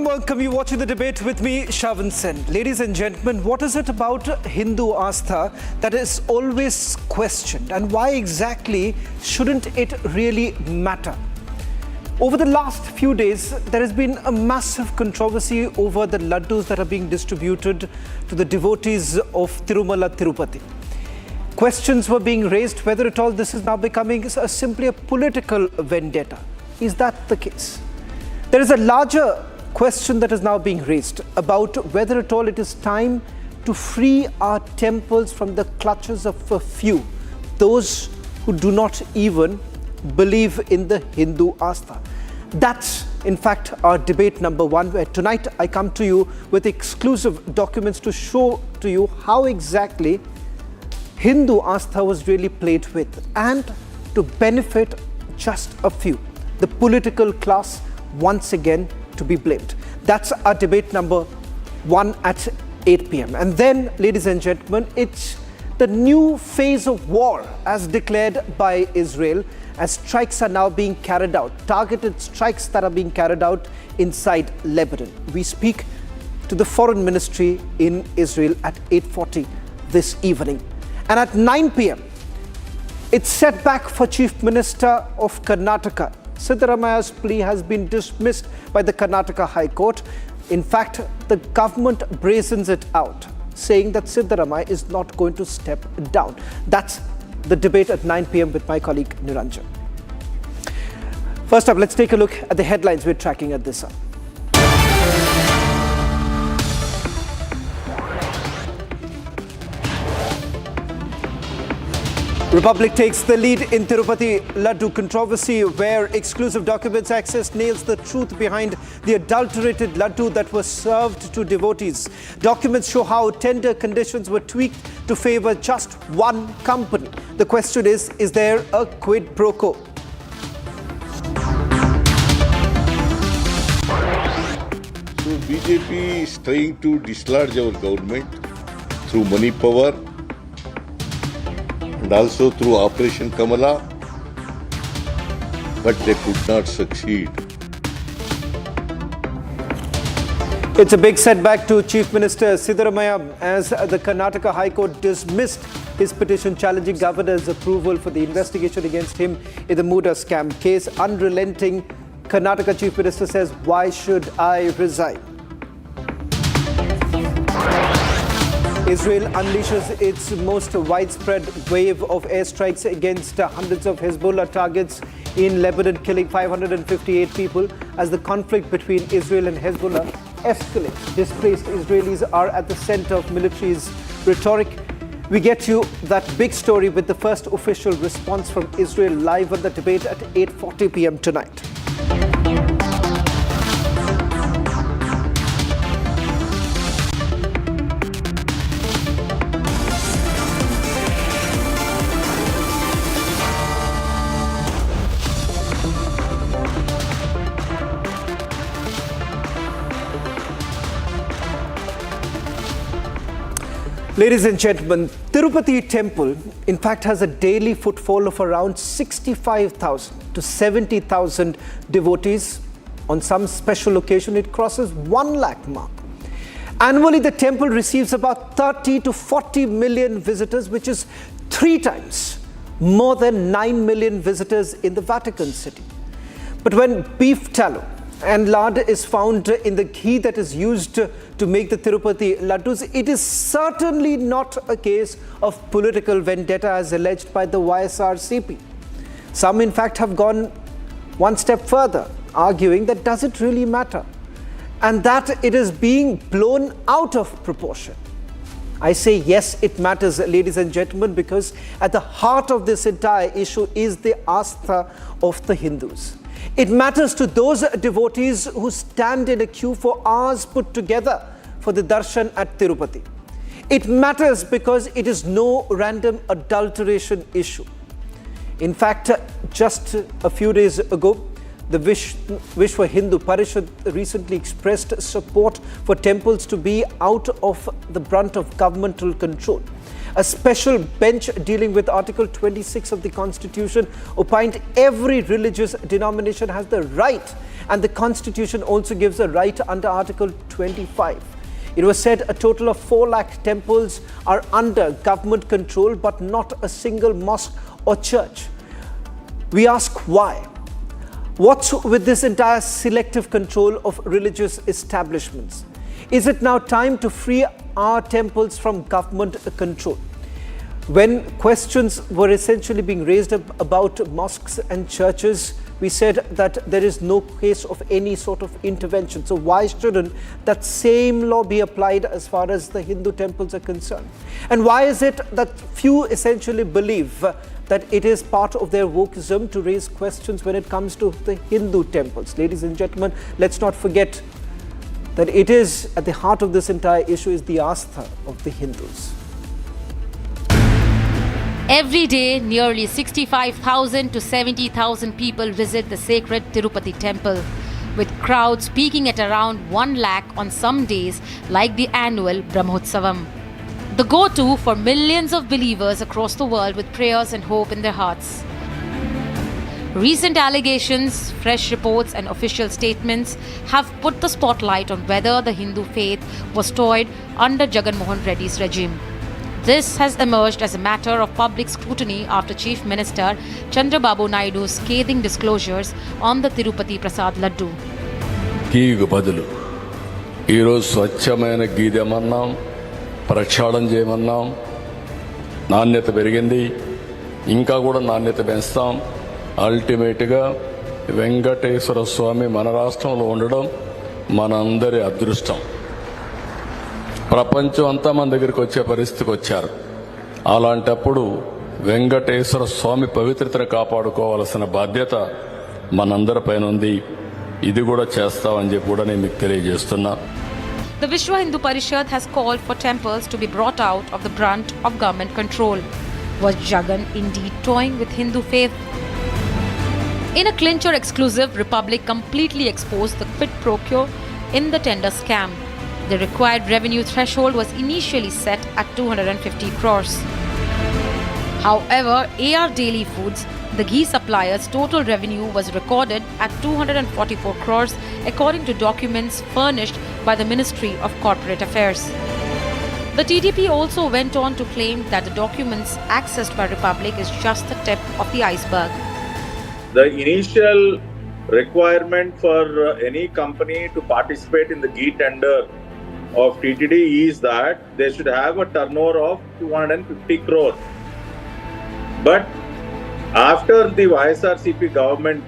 Welcome, you watching the debate with me, Shavan Sen. Ladies and gentlemen, what is it about Hindu Aastha that is always questioned, and why exactly shouldn't it really matter? Over the last few days, there has been a massive controversy over the laddus that are being distributed to the devotees of Tirupati. Questions were being raised whether at all this is now becoming simply a political vendetta. Is that the case? There is a larger question that is now being raised about whether at all it is time to free our temples from the clutches of a few, those who do not even believe in the Hindu Aastha. That's in fact our debate number one, where tonight I come to you with exclusive documents to show to you how exactly Hindu Aastha was really played with, and to benefit just a few, the political class once again to be blamed. That's our debate number one at 8 p.m. And then, ladies and gentlemen, it's the new phase of war as declared by Israel, as strikes are now being carried out, targeted strikes that are being carried out inside Lebanon. We speak to the Foreign Ministry in Israel at 8:40 this evening. And at 9 p.m, it's set back for Chief Minister of Karnataka. Siddaramaya's plea has been dismissed by the Karnataka High Court. In fact, the government brazens it out, saying that Siddaramaya is not going to step down. That's the debate at 9 p.m. with my colleague Niranjan. First up, let's take a look at the headlines we're tracking at this hour. Republic takes the lead in Tirupati Laddu controversy, where exclusive documents access nails the truth behind the adulterated laddu that was served to devotees. Documents show how tender conditions were tweaked to favor just one company. The question is there a quid pro quo? So BJP is trying to dislodge our government through money power, and also through Operation Kamala, but they could not succeed. It's a big setback to Chief Minister Siddaramaya as the Karnataka High Court dismissed his petition challenging governor's approval for the investigation against him in the MUDA scam case. Unrelenting, Karnataka Chief Minister says, "Why should I resign?" Israel unleashes its most widespread wave of airstrikes against hundreds of Hezbollah targets in Lebanon, killing 558 people as the conflict between Israel and Hezbollah escalates. Displaced Israelis are at the center of military's rhetoric. We get you that big story with the first official response from Israel live on the debate at 8:40 p.m. tonight. Ladies and gentlemen, Tirupati Temple, in fact, has a daily footfall of around 65,000 to 70,000 devotees. On some special occasion, it crosses 1 lakh mark. Annually, the temple receives about 30 to 40 million visitors, which is 3 times more than 9 million visitors in the Vatican City. But when beef tallow and lard is found in the ghee that is used to make the Tirupati Laddus, it is certainly not a case of political vendetta as alleged by the YSRCP. Some in fact have gone one step further, arguing that does it really matter, and that it is being blown out of proportion. I say yes, it matters, ladies and gentlemen, because at the heart of this entire issue is the Aastha of the Hindus. It matters to those devotees who stand in a queue for hours put together for the darshan at Tirupati. It matters because it is no random adulteration issue. In fact, just a few days ago, the Vishwa Hindu Parishad recently expressed support for temples to be out of the brunt of governmental control. A special bench dealing with Article 26 of the Constitution opined every religious denomination has the right, and the Constitution also gives a right under Article 25. It was said a total of 4 lakh temples are under government control, but not a single mosque or church. We ask why? What's with this entire selective control of religious establishments? Is it now time to free our temples from government control? When questions were essentially being raised about mosques and churches, we said that there is no case of any sort of intervention. So why shouldn't that same law be applied as far as the Hindu temples are concerned? And why is it that few essentially believe that it is part of their wokeism to raise questions when it comes to the Hindu temples? Ladies and gentlemen, let's not forget that it is at the heart of this entire issue is the Aastha of the Hindus. Every day, nearly 65,000 to 70,000 people visit the sacred Tirupati temple, with crowds peaking at around 1 lakh on some days like the annual Brahmotsavam. The go-to for millions of believers across the world with prayers and hope in their hearts. Recent allegations, fresh reports and official statements have put the spotlight on whether the Hindu faith was toyed under Jagan Reddy's regime. This has emerged as a matter of public scrutiny after Chief Minister Chandra Babu Naidu's scathing disclosures on the Tirupati Laddu. గీకు బదులు ఈరోజు స్వచ్ఛమైన గీదెమన్నాం, ప్రక్షాళన చేయమన్నాం. నాణ్యత పెరిగింది, ఇంకా కూడా నాణ్యత పెంచుతాం. అల్టిమేట్గా వెంకటేశ్వర స్వామి మన రాష్ట్రంలో ఉండడం మనందరి అదృష్టం. ప్రపంచం అంతా మన దగ్గరికి వచ్చే పరిస్థితికి వచ్చారు. అలాంటప్పుడు వెంకటేశ్వర స్వామి పవిత్రతను కాపాడుకోవాల్సిన బాధ్యత మనందరిపైన ఉంది. ఇది కూడా చేస్తామని చెప్పి కూడా నేను మీకు తెలియజేస్తున్నా. The Vishwa Hindu Parishad has called for temples to be brought out of the brunt of government control. Was Jagan indeed toying with Hindu faith? In a clincher exclusive, Republic completely exposed the quid pro quo in the tender scam. The required revenue threshold was initially set at 250 crores. However, AR Daily Foods, the ghee supplier's total revenue was recorded at 244 crores according to documents furnished by the Ministry of Corporate Affairs. The TDP also went on to claim that the documents accessed by Republic is just the tip of the iceberg. The initial requirement for any company to participate in the ghee tender of TTD is that they should have a turnover of 250 crores. But after the YSRCP government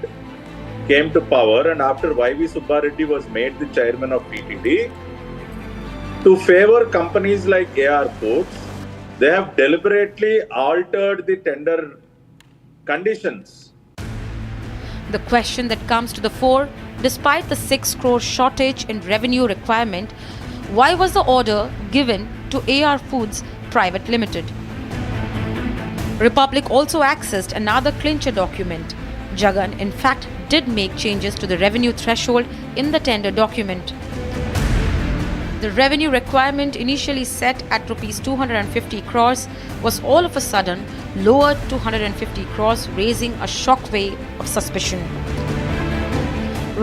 came to power and after YV Subba Reddy was made the chairman of TTD, to favor companies like AR Foods, they have deliberately altered the tender conditions. The question that comes to the fore, despite the 6 crore shortage in revenue requirement, why was the order given to AR Foods Private Limited? Republic also accessed another clincher document. Jagan, in fact, did make changes to the revenue threshold in the tender document. The revenue requirement initially set at Rs 250 crores was all of a sudden lowered to 150 crores, raising a shockwave of suspicion.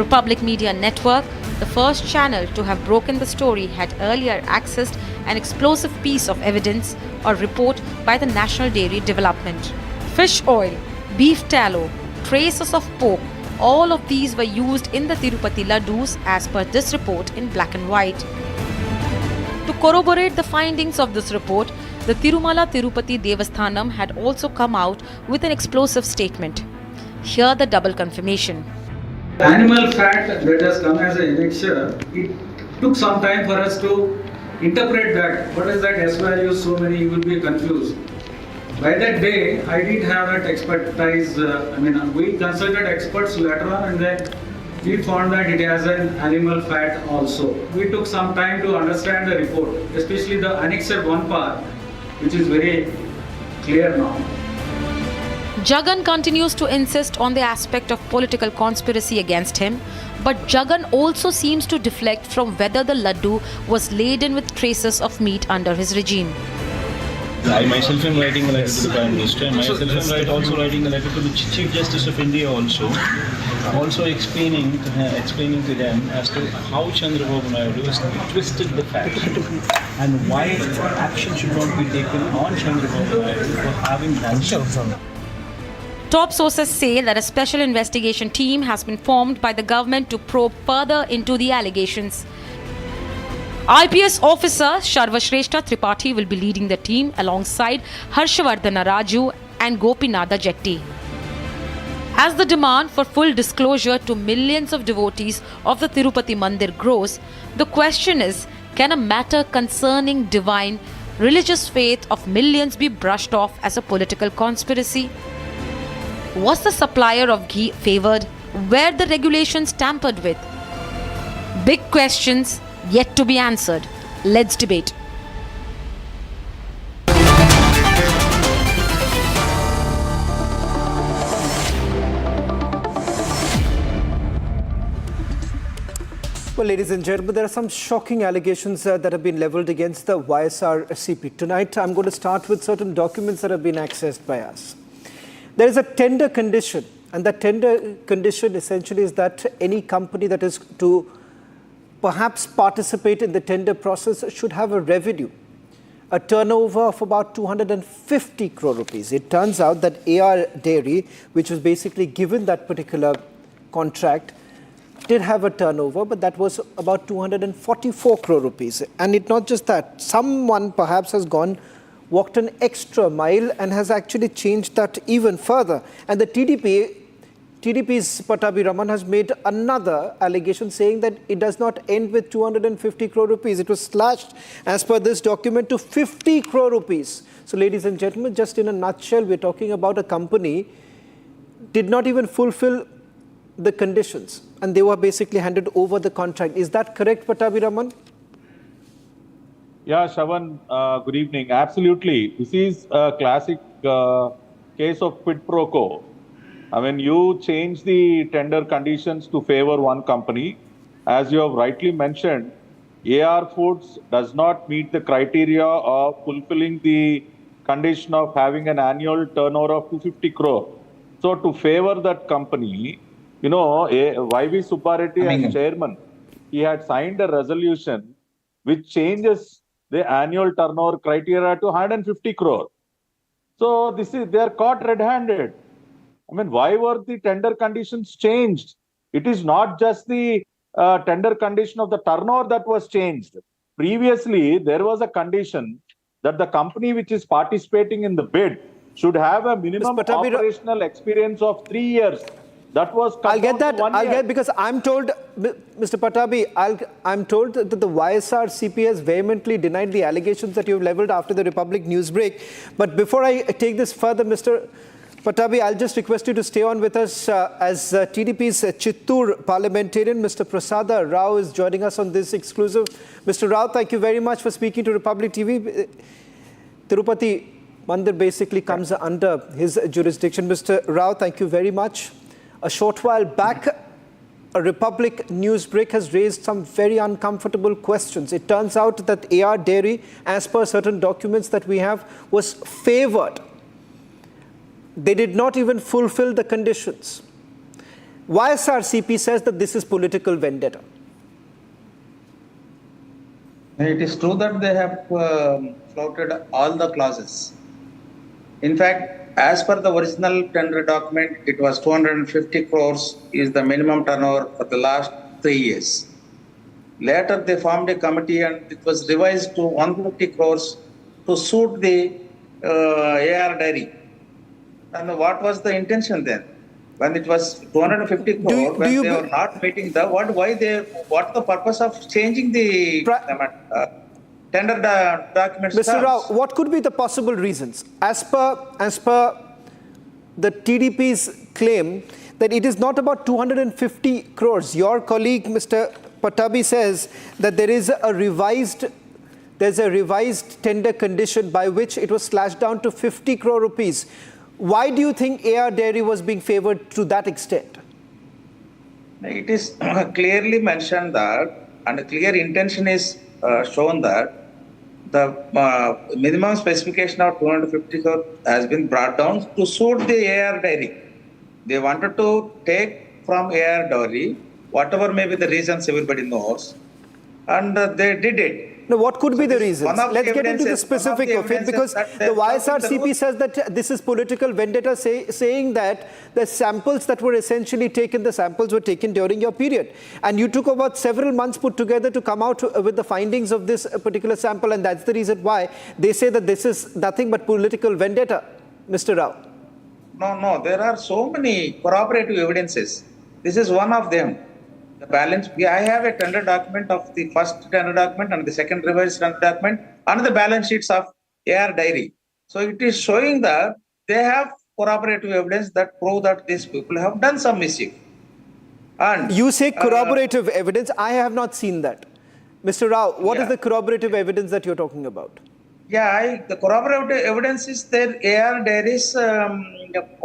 Republic Media Network, the first channel to have broken the story, had earlier accessed an explosive piece of evidence or report by the National Dairy Development. Fish oil, beef tallow, traces of pork, all of these were used in the Tirupati Laddus as per this report in black and white. To corroborate the findings of this report, the Tirumala Tirupati Devasthanam had also come out with an explosive statement. Here the double confirmation. Animal fat that has come as an annexure, it took some time for us to interpret that. What is that S value? So many, you will be confused. By that day, I didn't have that expertise. We consulted experts later on, and then we found that it has an animal fat also. We took some time to understand the report, especially the Annexed 1 part, which is very clear now. Jagan continues to insist on the aspect of political conspiracy against him, but Jagan also seems to deflect from whether the laddu was laden with traces of meat under his regime. I myself am writing a letter to the Prime Minister, and myself am also writing a letter to the Chief Justice of India also explaining to them as to how Chandra Babu Naidu has twisted the facts and why action should not be taken on Chandra Babu Naidu for having done so. Top sources say that a special investigation team has been formed by the government to probe further into the allegations. IPS officer Sarvashrestha Tripathi will be leading the team alongside Harshavardhana Raju and Gopinatha Jetty. As the demand for full disclosure to millions of devotees of the Tirupati Mandir grows, the question is, can a matter concerning divine religious faith of millions be brushed off as a political conspiracy? Was the supplier of ghee favoured? Were the regulations tampered with? Big questions yet to be answered. Let's debate. Well, ladies and gentlemen, there are some shocking allegations that have been levelled against the YSRCP. Tonight, I'm going to start with certain documents that have been accessed by us. There is a tender condition, and that tender condition essentially is that any company that is to perhaps participate in the tender process should have a revenue, a turnover of about 250 crore rupees. It turns out that AR Dairy, which was basically given that particular contract, did have a turnover, but that was about 244 crore rupees. And it's not just that. Someone perhaps has walked an extra mile and has actually changed that even further. And the TDP's Patabi Raman has made another allegation saying that it does not end with 250 crore rupees. It was slashed as per this document to 50 crore rupees. So ladies and gentlemen, just in a nutshell, we're talking about a company did not even fulfill the conditions and they were basically handed over the contract. Is that correct, Patabi Raman? Yeah, Shavan, good evening. Absolutely. This is a classic case of quid pro quo. I mean, you change the tender conditions to favor one company. As you have rightly mentioned, AR Foods does not meet the criteria of fulfilling the condition of having an annual turnover of 250 crore. So to favor that company, you know, YV Subbareddy as chairman, he had signed a resolution which changes the annual turnover criteria to 150 crore. So they are caught red-handed. I mean, why were the tender conditions changed? It is not just the tender condition of the turnover that was changed. Previously, there was a condition that the company which is participating in the bid should have a minimum operational experience of 3 years. That was cut I'll get down that. to 1 I'll year. get, because I'm told, Mr. Patabi, I'm told that the YSRCP has vehemently denied the allegations that you've levelled after the Republic news break. But before I take this further, Mr. Patabi, I'll just request you to stay on with us as TDP's Chittoor parliamentarian, Mr. Prasada Rao, is joining us on this exclusive. Mr. Rao, thank you very much for speaking to Republic TV. Tirupati Mandir basically comes under his jurisdiction. Mr. Rao, thank you very much. A short while back, a Republic news break has raised some very uncomfortable questions. It turns out that AR Dairy, as per certain documents that we have, was favoured. They did not even fulfill the conditions. YSRCP says that this is political vendetta. It is true that they have flouted all the clauses. In fact, as per the original tender document, it was 250 crores is the minimum turnover for the last 3 years. Later, they formed a committee and it was revised to 150 crores to suit the AR Dairy. And what was the intention then? When it was 250 crore, when they were not meeting the what's the purpose of changing the tender documents? Mr. Rao, what could be the possible reasons? As per the TDP's claim, that it is not about 250 crores. Your colleague, Mr. Patabi, says that there's a revised tender condition by which it was slashed down to 50 crore rupees. Why do you think AR Dairy was being favored to that extent? It is clearly mentioned that, and a clear intention is shown that the minimum specification of 250 crore has been brought down to suit the AR Dairy. They wanted to take from AR Dairy, whatever may be the reasons everybody knows, and they did it. Now, what could be the reasons? Let's get into the specific of it, because the YSRCP says that this is political vendetta, saying that the samples that were essentially taken, the samples were taken during your period. And you took about several months put together to come out with the findings of this particular sample, and that's the reason why they say that this is nothing but political vendetta, Mr. Rao. No, there are so many corroborative evidences. This is one of them. The balance, I have a tender document of the first tender document and the second revised tender document and the balance sheets of AR Dairy. So it is showing that they have corroborative evidence that prove that these people have done some mischief. And you say corroborative evidence. I have not seen that. Mr. Rao, what is the corroborative evidence that you're talking about? Yeah, the corroborative evidence is their AR Dairy's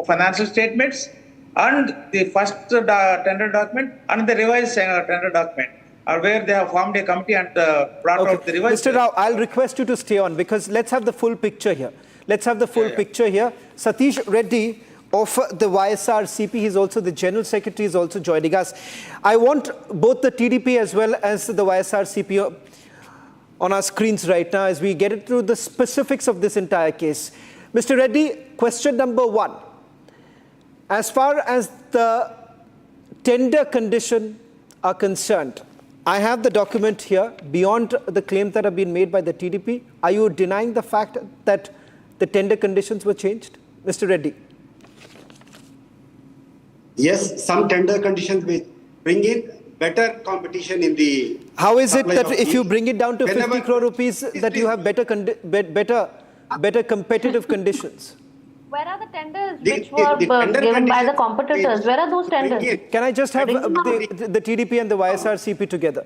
financial statements and the first tender document and the revised tender document, where they have formed a committee and brought out the revised. Mr. Rao, I'll request you to stay on, because let's have the full picture here. Picture here. Satish Reddy of the YSRCP, he's also the General Secretary, is also joining us. I want both the TDP as well as the YSRCP on our screens right now as we get into the specifics of this entire case. Mr. Reddy, question number one. As far as the tender condition are concerned, I have the document here. Beyond the claims that have been made by the TDP, are you denying the fact that the tender conditions were changed? Mr. Reddy. Yes, some tender conditions will bring in better competition in the... How is it that if you bring it down to 50 crore rupees, that you have better competitive conditions? Where are the tenders which were given by the competitors? Where are those tenders? Can I just have the TDP and the YSRCP together?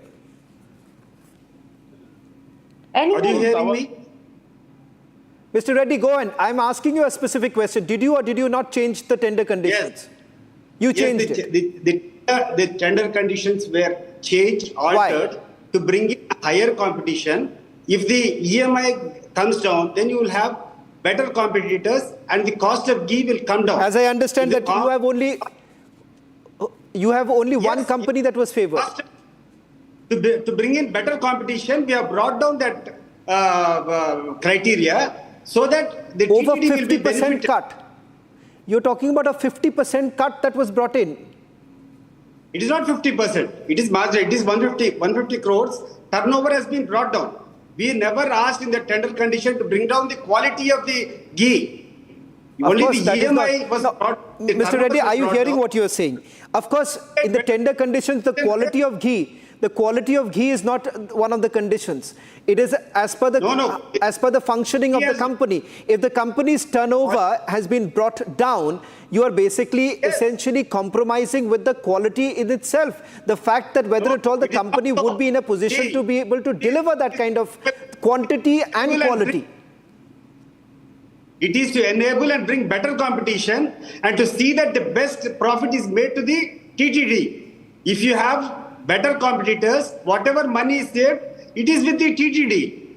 Are you hearing me? Mr. Reddy, go on. I'm asking you a specific question. Did you or did you not change the tender conditions? Yes. You changed it. The tender conditions were changed, altered to bring in higher competition. If the EMI comes down, then you will have better competitors and the cost of ghee will come down. As I understand that you have only one company that was favored. To bring in better competition, we have brought down that criteria so that the over TTD will be 50% cut. You're talking about a 50% cut that was brought in. It is not 50%. It is marginal. It is 150 crores. Turnover has been brought down. We never asked in the tender condition to bring down the quality of the ghee. Only the EMI was brought. Mr. Reddy, are you hearing what you are saying? Of course, in the tender conditions, the quality of ghee is not one of the conditions. It is as per the functioning of the company. If the company's turnover has been brought down, you are basically essentially compromising with the quality in itself. The fact that whether at all the company would be in a position to be able to deliver that kind of quantity and quality. It is to enable and bring better competition and to see that the best profit is made to the TTD. If you have better competitors, whatever money is saved, it is with the TTD.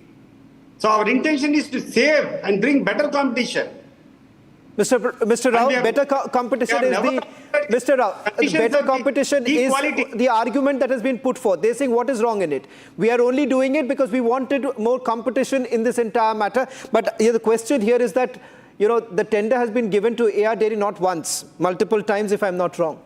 So our intention is to save and bring better competition. Mr. Rao, better competition is the argument that has been put forth. They're saying what is wrong in it. We are only doing it because we wanted more competition in this entire matter. But the question here is that, the tender has been given to AR Dairy not once, multiple times, if I'm not wrong.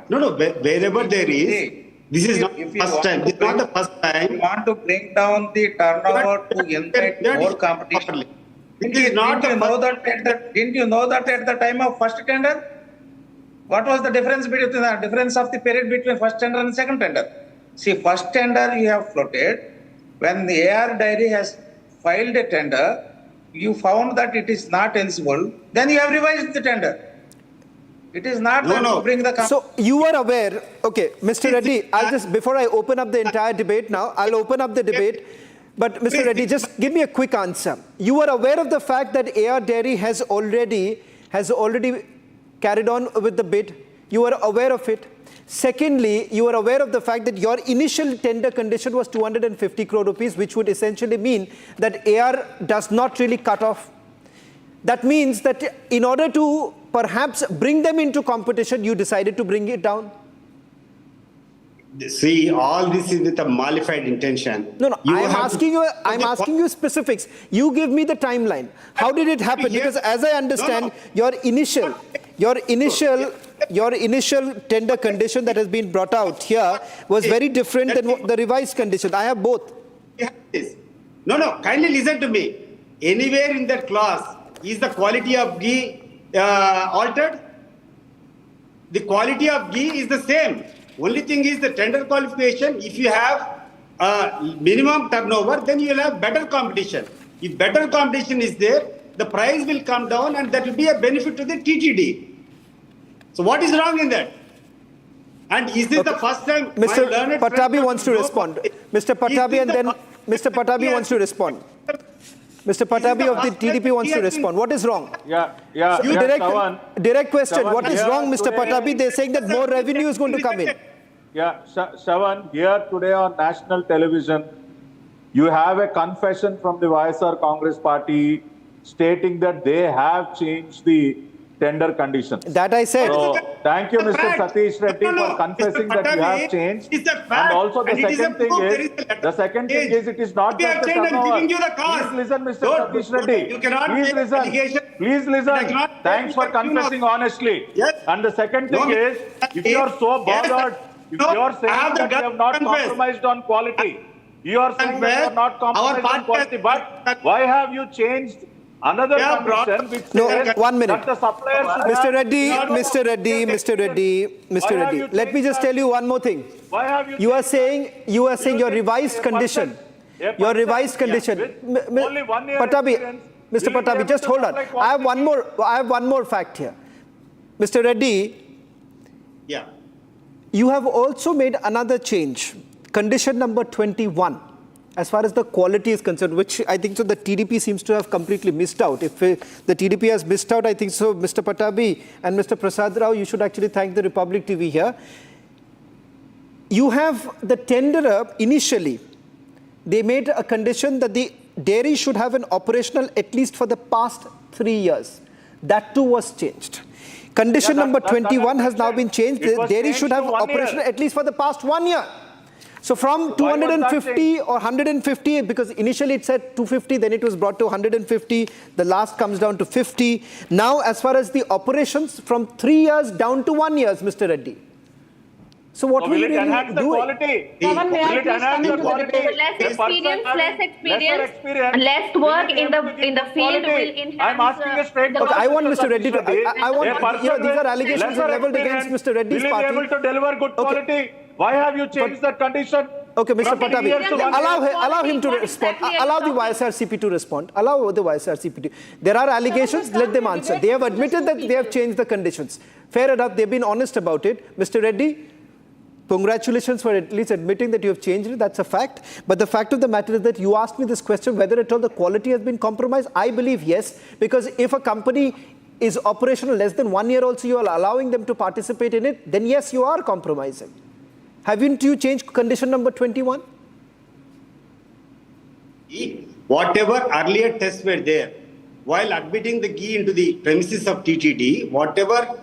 No, wherever there is, this is not the first time. This is not the first time. You want to bring down the turnover to invite more competition. Didn't you know that at the time of first tender? What was the difference of the period between first tender and second tender? See, first tender you have floated. When the AR Dairy has filed a tender, you found that it is not eligible. Then you have revised the tender. It is not that no. to bring the So you are aware, okay, Mr. Reddy, I'll just, before I open up the entire debate now, I'll open up the debate. But Mr. Reddy, just give me a quick answer. You are aware of the fact that AR Dairy has already carried on with the bid. You are aware of it. Secondly, you are aware of the fact that your initial tender condition was 250 crore rupees, which would essentially mean that AR does not really cut off. That means that in order to perhaps bring them into competition, you decided to bring it down. See, all this is with a malified intention. No, I'm asking you specifics. You give me the timeline. How did it happen? Because as I understand, your initial tender condition that has been brought out here was very different than the revised condition. I have both. No, kindly listen to me. Anywhere in that clause, is the quality of ghee altered? The quality of ghee is the same. Only thing is the tender qualification. If you have minimum turnover, then you will have better competition. If better competition is there, the price will come down and that will be a benefit to the TTD. So what is wrong in that? And is this the first time Mr. Patabi wants to respond. Mr. Patabi and then Mr. Patabi wants to respond. Mr. Patabi of the TDP wants to respond. What is wrong? Direct question. What is wrong, Mr. Patabi? They're saying that more revenue is going to come in. Yeah, Shavan, here today on national television, you have a confession from the YSR Congress party stating that they have changed the tender conditions. That I said. So, thank you, Mr. Satish Reddy, for confessing that you have changed. And also the second thing is it is not just the turnover. Please listen, Mr. Satish Reddy. Please listen. Thanks for confessing honestly. And the second thing is, if you are so bothered, if you are saying that you have not compromised on quality, you are saying that you have not compromised on quality, but why have you changed another condition which says 1 minute. that the suppliers should Mr. Reddy, let me just tell you one more thing. Why have You are saying your revised condition. Your revised condition. only 1 year Patabi, experience, Mr. will be Patabi, able just to hold on. supply I have one more fact here. Mr. Reddy, Yeah. you have also made another change. Condition number 21. As far as the quality is concerned, which I think so the TDP seems to have completely missed out. If the TDP has missed out, I think so Mr. Patabi and Mr. Prasad Rao, you should actually thank the Republic TV here. You have the tenderer initially, they made a condition that the dairy should have an operational at least for the past 3 years. That too was changed. Condition number 21 has now been changed. The dairy should have operational at least for the past 1 year. So from 250 or 150, because initially it said 250, then it was brought to 150. The last comes down to 50. Now, as far as the operations, from 3 years down to 1 year, Mr. Reddy. So what will you really do? Less experience, less work in the field will enhance. I'm asking a straight question. I want Mr. Reddy to. I want. These are allegations leveled against Mr. Reddy's party. Will you be able to deliver good quality? Why have you changed that condition? Okay, Mr. From Patabi, 3 years to 1 year? allow him to respond. Allow the YSRCP to respond. Allow the YSRCP to. There are allegations, let them answer. They have admitted that they have changed the conditions. Fair enough, they've been honest about it. Mr. Reddy, congratulations for at least admitting that you have changed it. That's a fact. But the fact of the matter is that you asked me this question, whether at all the quality has been compromised. I believe yes, because if a company is operational less than 1 year also, you are allowing them to participate in it, then yes, you are compromising. Haven't you changed condition number 21? Whatever earlier tests were there, while admitting the ghee into the premises of TTD, whatever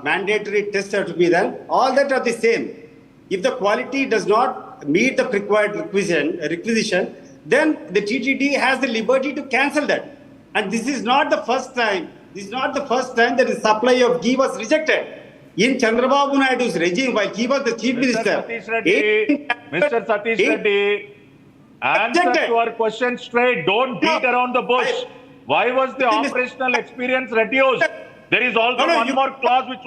mandatory tests have to be done, all that are the same. If the quality does not meet the required requisition, then the TTD has the liberty to cancel that. And this is not the first time. This is not the first time that the supply of ghee was rejected. In Chandrababu Naidu's regime, while he was the chief minister. Mr. Satish Reddy, answer to our question straight. Don't beat around the bush. Why was the operational experience reduced? There is also one more clause which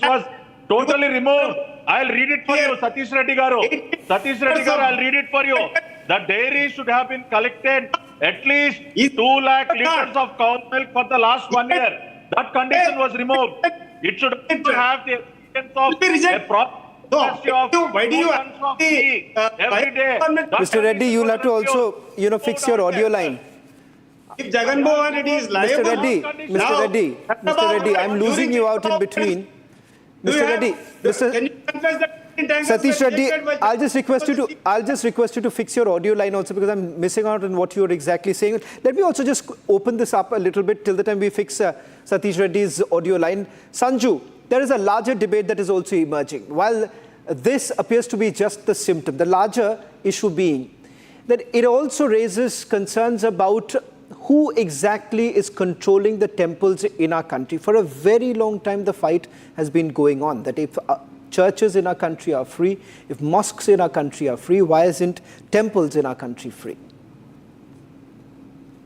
was totally removed. I'll read it for you, Satish Reddy Garu. Satish Reddy Garu, I'll read it for you. The dairy should have been collected at least 2 lakh liters of cow milk for the last 1 year. That condition was removed. It should also have the experience of a proper why do you every day. Mr. Reddy, you'll have to also, fix your audio line. If Jagan Mohan Reddy is liable, Mr. Reddy, I'm losing you out in between. Mr. Reddy, can you confess that? Satish Reddy, I'll just request you to fix your audio line also, because I'm missing out on what you're exactly saying. Let me also just open this up a little bit till the time we fix Satish Reddy's audio line. Sanju, there is a larger debate that is also emerging. While this appears to be just the symptom, the larger issue being that it also raises concerns about who exactly is controlling the temples in our country. For a very long time, the fight has been going on that if churches in our country are free, if mosques in our country are free, why isn't temples in our country free?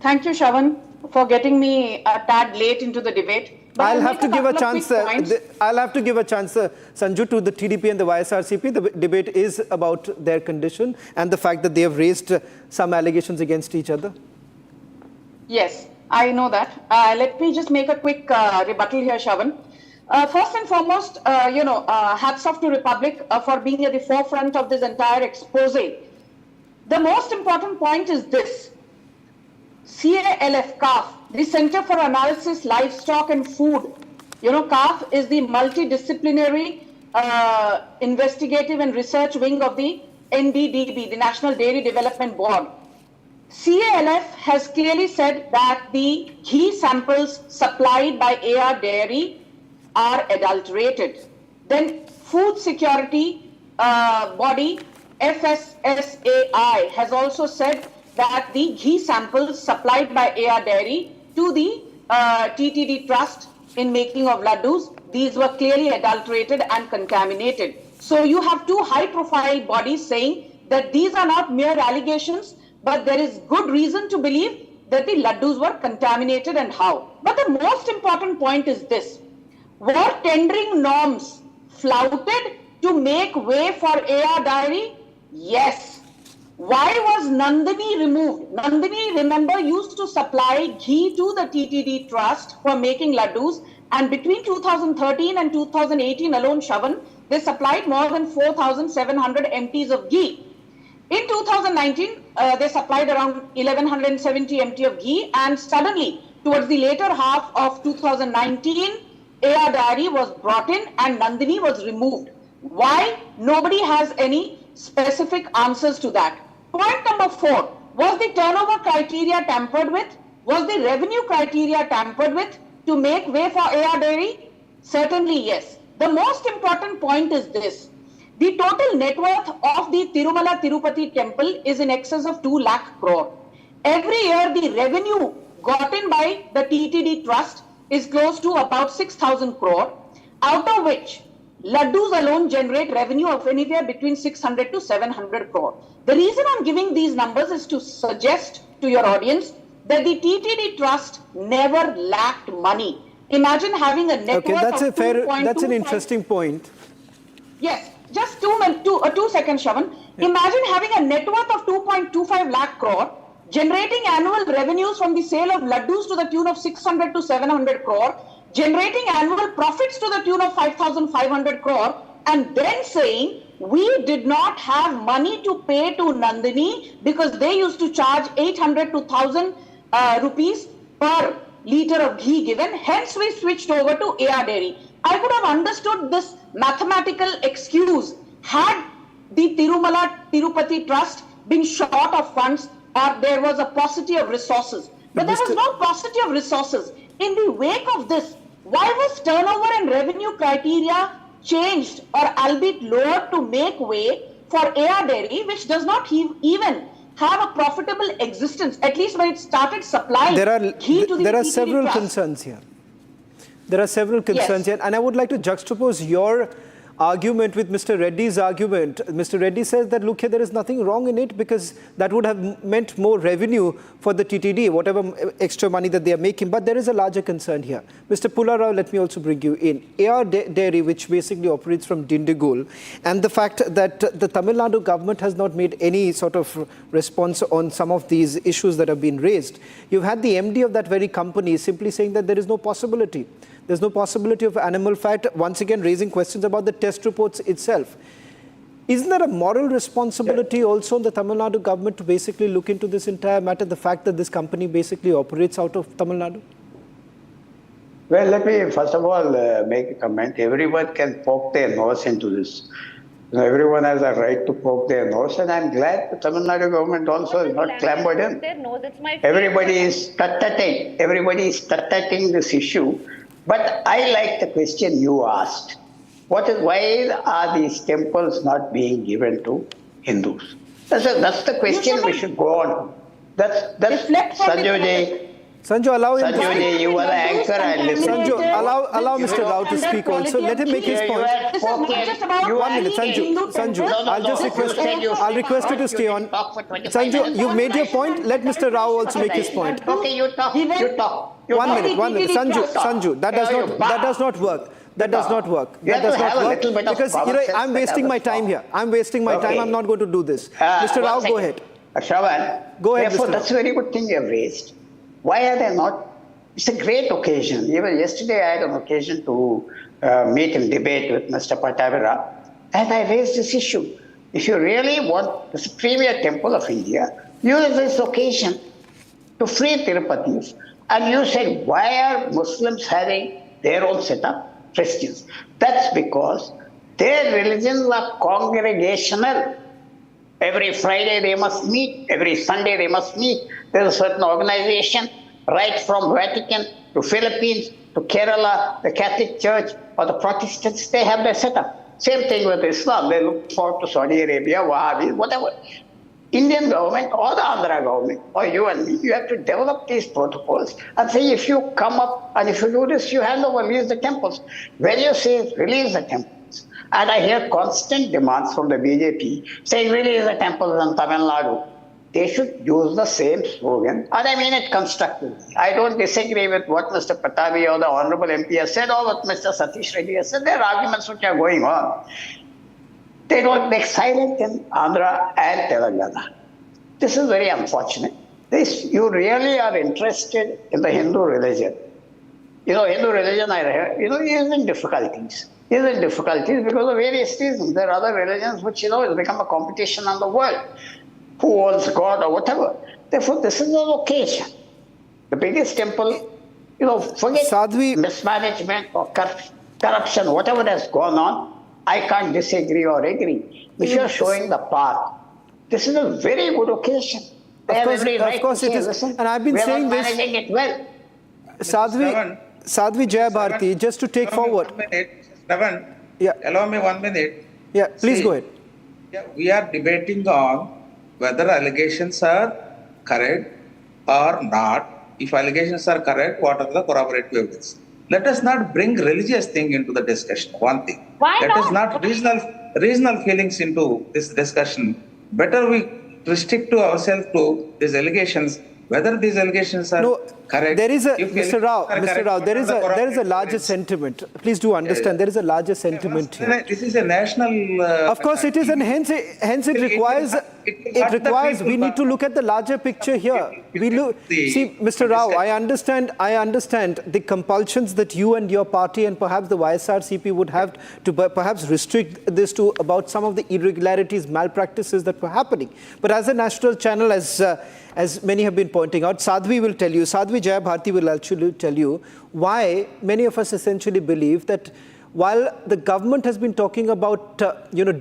Thank you, Shravan, for getting me a tad late into the debate. But I'll have to give a chance, Sanju, to the TDP and the YSRCP. The debate is about their condition and the fact that they have raised some allegations against each other. Yes, I know that. Let me just make a quick rebuttal here, Shravan. First and foremost, hats off to Republic for being at the forefront of this entire expose. The most important point is this. CALF, the Center for Analysis, Livestock and Food. CAF is the multidisciplinary investigative and research wing of the NDDB, the National Dairy Development Board. CALF has clearly said that the ghee samples supplied by AR Dairy are adulterated. Then food security body FSSAI has also said that the ghee samples supplied by AR Dairy to the TTD Trust in making of laddus, these were clearly adulterated and contaminated. So you have two high-profile bodies saying that these are not mere allegations, but there is good reason to believe that the laddus were contaminated and how. But the most important point is this. Were tendering norms flouted to make way for AR Dairy? Yes. Why was Nandini removed? Nandini, remember, used to supply ghee to the TTD Trust for making laddus, and between 2013 and 2018 alone, Shravan, they supplied more than 4,700 MTs of ghee. In 2019, they supplied around 1,170 MT of ghee, and suddenly, towards the later half of 2019, AR Dairy was brought in and Nandini was removed. Why? Nobody has any specific answers to that. Point number 4, was the turnover criteria tampered with? Was the revenue criteria tampered with to make way for AR Dairy? Certainly yes. The most important point is this. The total net worth of the Tirumala Tirupati temple is in excess of 2 lakh crore. Every year the revenue gotten by the TTD Trust is close to about 6,000 crore, out of which laddus alone generate revenue of anywhere between 600 to 700 crore. The reason I'm giving these numbers is to suggest to your audience that the TTD Trust never lacked money. Imagine having a net worth of that's an interesting point. Yes, just two seconds, Shravan. Imagine having a net worth of 2.25 lakh crore, generating annual revenues from the sale of laddus to the tune of 600 to 700 crore, generating annual profits to the tune of 5,500 crore, and then saying we did not have money to pay to Nandini because they used to charge 800 to 1,000 rupees per liter of ghee given. Hence, we switched over to AR Dairy. I could have understood this mathematical excuse had the Tirumala Tirupati Trust been short of funds or there was a paucity of resources. But there was no paucity of resources. In the wake of this, why was turnover and revenue criteria changed or albeit lowered to make way for AR Dairy, which does not even have a profitable existence, at least when it started supplying ghee to the There are several concerns here. There are several concerns here, and I would like to juxtapose your argument with Mr. Reddy's argument. Mr. Reddy says that, look here, there is nothing wrong in it because that would have meant more revenue for the TTD, whatever extra money that they are making. But there is a larger concern here. Mr. Pularao, let me also bring you in. AR Dairy, which basically operates from Dindigul, and the fact that the Tamil Nadu government has not made any sort of response on some of these issues that have been raised. You've had the MD of that very company simply saying that there is no possibility There's no possibility of animal fat, once again raising questions about the test reports itself. Isn't there a moral responsibility also on the Tamil Nadu government to basically look into this entire matter, the fact that this company basically operates out of Tamil Nadu? Well, let me first of all make a comment. Everyone can poke their nose into this. Everyone has a right to poke their nose, and I'm glad the Tamil Nadu government also is not clambered in. Everybody is touting this issue. But I like the question you asked. Why are these temples not being given to Hindus? That's the question we should go on. That's Sanjay. Sanju, allow him to speak. Sanju, you were the anchor and listen. Sanju, allow Mr. Rao to speak also. Let him make his point. 1 minute, Sanju, I'll request you to stay on. Sanju, you made your point. Let Mr. Rao also make his point. Okay, you talk. 1 minute. Sanju, that does not work. That does not work. Because I'm wasting my time here. I'm not going to do this. Mr. Rao, go ahead. Shravan, go ahead. Therefore, that's a very good thing you have raised. Why are they not? It's a great occasion. Even yesterday, I had an occasion to meet and debate with Mr. Patavira, and I raised this issue. If you really want the premier temple of India, use this occasion to free Tirupatis. And you said, why are Muslims having their own setup? Christians. That's because their religions are congregational. Every Friday they must meet, every Sunday they must meet. There's a certain organization, right from Vatican to Philippines to Kerala, the Catholic Church or the Protestants, they have their setup. Same thing with Islam. They look forward to Saudi Arabia, Wahhabis, whatever. Indian government or the Andhra government or you and me, you have to develop these protocols and say if you come up and if you do this, you hand over, release the temples. When you say release the temples, and I hear constant demands from the BJP saying release the temples in Tamil Nadu, they should use the same slogan, and I mean it constructively. I don't disagree with what Mr. Patavi or the Honorable MP has said or what Mr. Satish Reddy has said. There are arguments which are going on. They don't make silent in Andhra and Telangana. This is very unfortunate. You really are interested in the Hindu religion. Hindu religion, is in difficulties. Is in difficulties because of various reasons. There are other religions which, has become a competition in the world. Who owns God or whatever. Therefore, this is an occasion. The biggest temple, forget mismanagement or corruption, whatever has gone on. I can't disagree or agree. If you're showing the path, this is a very good occasion. Of course it is. Listen, and I've been saying this. Managing it well. Sadhvi Jayabharti, just to take forward. 1 minute, Shravan, allow me 1 minute. Yeah, please go ahead. We are debating on whether allegations are correct or not. If allegations are correct, what are the corroborative evidence? Let us not bring religious thing into the discussion. One thing. Let us not regional feelings into this discussion. Better we restrict to ourselves to these allegations. Whether these allegations are correct. There is Mr. Rao, there is a larger sentiment. Please do understand, there is a larger sentiment here. This is a national. Of course it is, and hence it requires. We need to look at the larger picture here. See, Mr. Rao, I understand the compulsions that you and your party and perhaps the YSRCP would have to perhaps restrict this to about some of the irregularities, malpractices that were happening. But as a national channel, as many have been pointing out, Sadhvi will tell you, Sadhvi Jayabharti will actually tell you why many of us essentially believe that while the government has been talking about,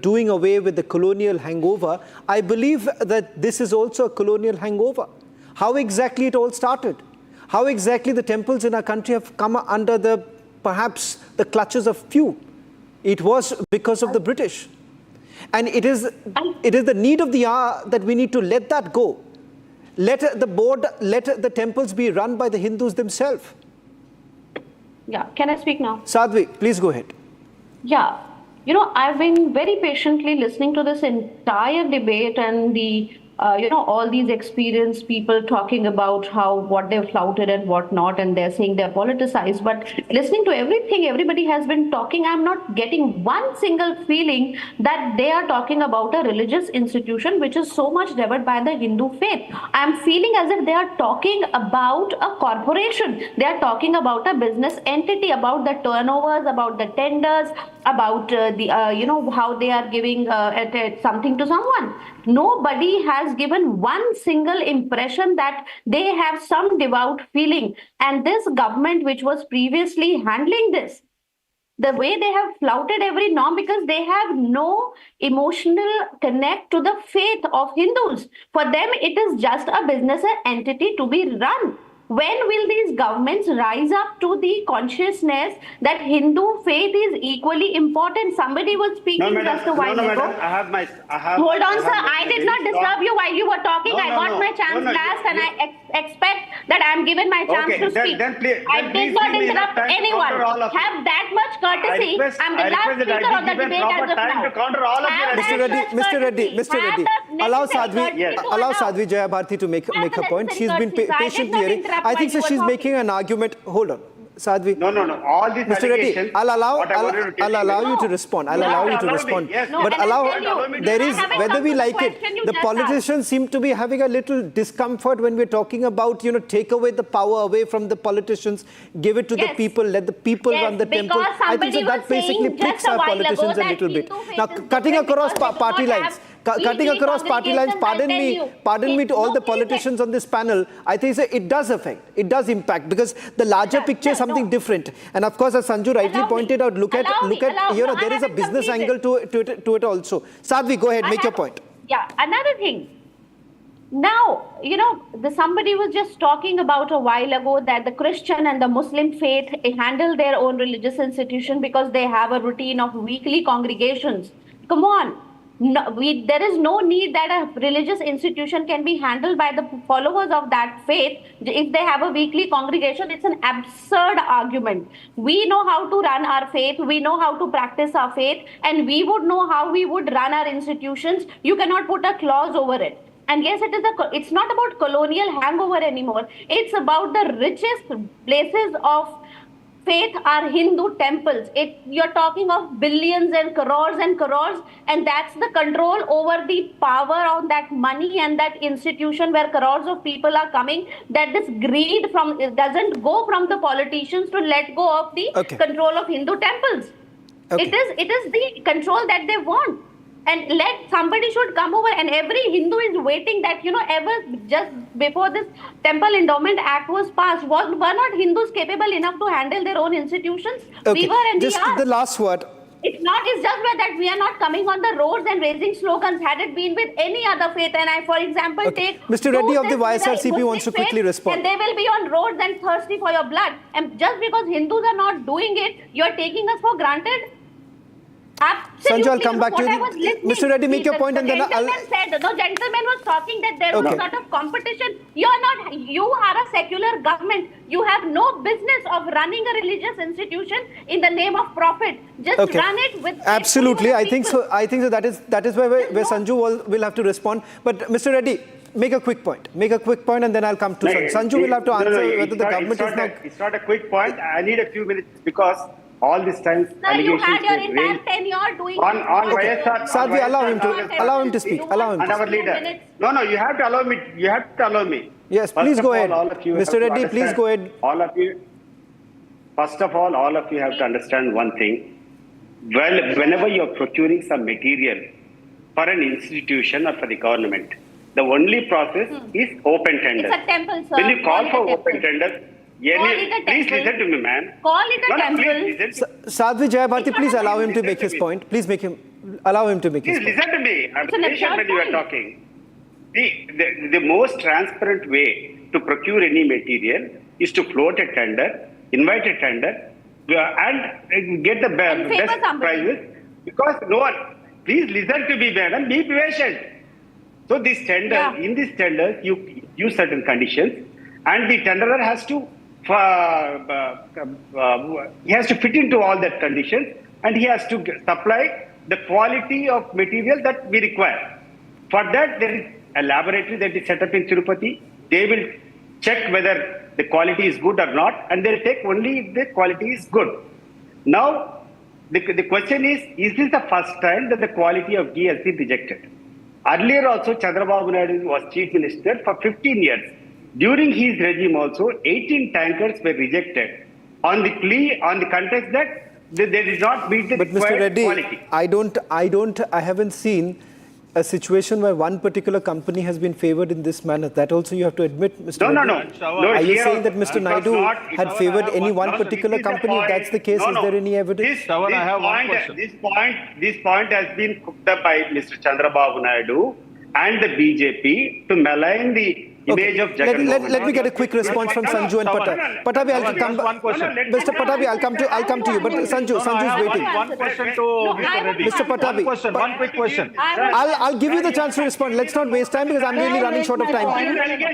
doing away with the colonial hangover, I believe that this is also a colonial hangover. How exactly it all started, how exactly the temples in our country have come under perhaps the clutches of few. It was because of the British. And it is the need of the hour that we need to let that go. Let the temples be run by the Hindus themselves. Yeah, can I speak now? Sadhvi, please go ahead. Yeah, I've been very patiently listening to this entire debate and the all these experienced people talking about what they've flouted and what not, and they're saying they're politicized. But listening to everything everybody has been talking, I'm not getting one single feeling that they are talking about a religious institution which is so much revered by the Hindu faith. I'm feeling as if they are talking about a corporation. They are talking about a business entity, about the turnovers, about the tenders, about how they are giving something to someone. Nobody has given one single impression that they have some devout feeling. And this government, which was previously handling this, the way they have flouted every norm, because they have no emotional connect to the faith of Hindus. For them, it is just a business entity to be run. When will these governments rise up to the consciousness that Hindu faith is equally important? Somebody was speaking just a while ago. Hold on, sir. I did not disturb you while you were talking. I got my chance last, and I expect that I am given my chance to speak. I did not interrupt anyone. Have that much courtesy. I'm the last speaker on the debate as of now. Mr. Reddy, allow Sadhvi Jayabharti to make her point. She's been patiently hearing. I think so she's making an argument. Hold on. Sadhvi. No. All these Mr. Reddy, I'll allow you to respond. I'll allow you to respond. But there is, whether we like it, the politicians seem to be having a little discomfort when we're talking about, take away the power away from the politicians, give it to the people, let the people run the temple. I think so that basically pricks our politicians a little bit. Now, cutting across party lines. Pardon me to all the politicians on this panel. I think it does affect, it does impact, because the larger picture is something different. And of course, as Sanju rightly pointed out, look at there is a business angle to it also. Sadhvi, go ahead, make your point. Yeah, another thing. Now, somebody was just talking about a while ago that the Christian and the Muslim faith handle their own religious institution because they have a routine of weekly congregations. Come on. No, there is no need that a religious institution can be handled by the followers of that faith if they have a weekly congregation. It's an absurd argument. We know how to run our faith, we know how to practice our faith, and we would know how we would run our institutions. You cannot put a clause over it. And yes, it's not about colonial hangover anymore. It's about the richest places of faith are Hindu temples. You're talking of billions and crores, and that's the control over the power on that money and that institution where crores of people are coming. That this greed doesn't go from the politicians to let go of the control of Hindu temples. Okay. It is the control that they want. And somebody should come over, and every Hindu is waiting that, ever just before this Temple Endowment Act was passed, were not Hindus capable enough to handle their own institutions? Okay. We were, and just we are. The last word. It's just that we are not coming on the roads and raising slogans. Had it been with any other faith, and for example, take Mr. Reddy of the YSRCP wants to quickly respond. And they will be on roads and thirsty for your blood. And just because Hindus are not doing it, you're taking us for granted? Absolutely. Sanju, I'll come back to you. Mr. Reddy, make your point, and then I'll... The gentleman was talking that there was a sort of competition. You are a secular government. You have no business of running a religious institution in the name of profit. Just run it with... Absolutely. I think so. That is where Sanju will have to respond. But Mr. Reddy, make a quick point. And then I'll come to Sanju. Sanju will have to answer whether the government is not... It's not a quick point. I need a few minutes because... all this time, you had your entire tenure doing on YSR. Sadhvi, allow him to speak. And our leader. No, you have to allow me. Yes, please go ahead. Mr. Reddy, please go ahead. First of all of you have to understand one thing. Well, whenever you are procuring some material for an institution or for the government, the only process is open tender. It's a temple, sir. When you call for open tender, please listen to me, man. Call it a temple. Sadhvi Jayabharti, please allow him to make his point. Allow him to make his point. Please listen to me. I'm patient when you are talking. The most transparent way to procure any material is to float a tender, invite a tender, and get the best prices. Because no one, please listen to me, man, and be patient. So this tender, in this tender, you use certain conditions, and the tenderer has to he has to fit into all that conditions, and he has to supply the quality of material that we require. For that, there is a laboratory that is set up in Tirupati. They will check whether the quality is good or not, and they'll take only if the quality is good. Now, the question is this the first time that the quality of ghee has been rejected? Earlier also, Chandra Naidu was chief minister for 15 years. During his regime also, 18 tankers were rejected on the plea, on the context that they did not meet the required quality. I haven't seen a situation where one particular company has been favored in this manner. That also you have to admit, Mr. Reddy. No. Are you saying that Mr. Naidu had favored any one particular company? If that's the case, is there any evidence? This point has been cooked up by Mr. Chandra Naidu and the BJP to malign the image of Jagan. Let me get a quick response from Sanju and Patabi. Patabi, I'll come. Mr. Patabi, I'll come to you. But Sanju is waiting. One question to Mr. Reddy. Mr. Patabi, One quick question. I'll give you the chance to respond. Let's not waste time because I'm really running short of time.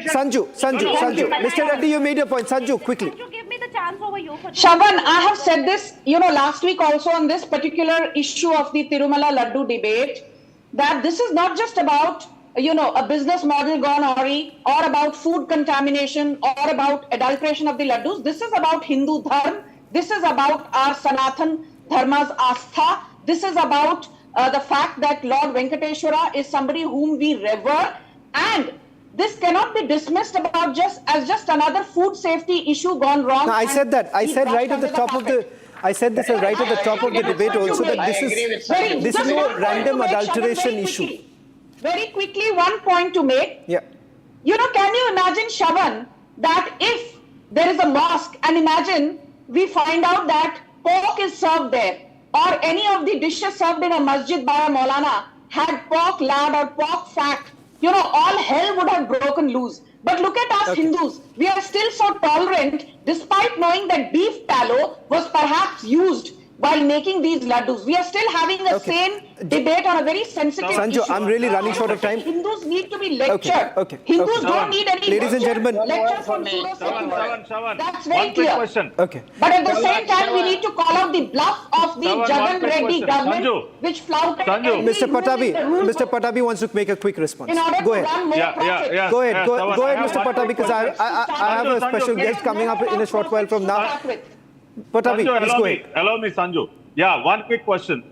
Sanju. Mr. Reddy, you made your point. Sanju, quickly. Give me the chance over you. Shravan, I have said this, last week also on this particular issue of the Tirumala Laddu debate, that this is not just about a business model gone awry, or about food contamination, or about adulteration of the laddus. This is about Hindu dharma. This is about our Sanatan Dharma's Aastha. This is about the fact that Lord Venkateshwara is somebody whom we revere, and this cannot be dismissed about just another food safety issue gone wrong. No, I said that. I said right at the top of the. I said this right at the top of the debate also that this is no random adulteration issue. Very quickly, one point to make. Yeah. Can you imagine, Shravan, that if there is a mosque and imagine we find out that pork is served there, or any of the dishes served in a masjid by a Maulana had pork lard or pork fat, all hell would have broken loose. But look at us Hindus. We are still so tolerant despite knowing that beef tallow was perhaps used while making these laddus. We are still having the same debate on a very sensitive issue. Sanju, I'm really running short of time. Hindus need to be lectured. Hindus don't need any ladies and gentlemen, lectures from pseudo-secularists. That's very clear. Question. Okay. But at the same time, we need to call out the bluff of the Jagan Reddy government, which flouted Mr. Patabi wants to make a quick response. In order Go to ahead. run more profit. Go ahead, Mr. Patabi, because I have a special guest coming up in a short while from now. Patabi, please go ahead. Allow me, Sanju. Yeah, one quick question.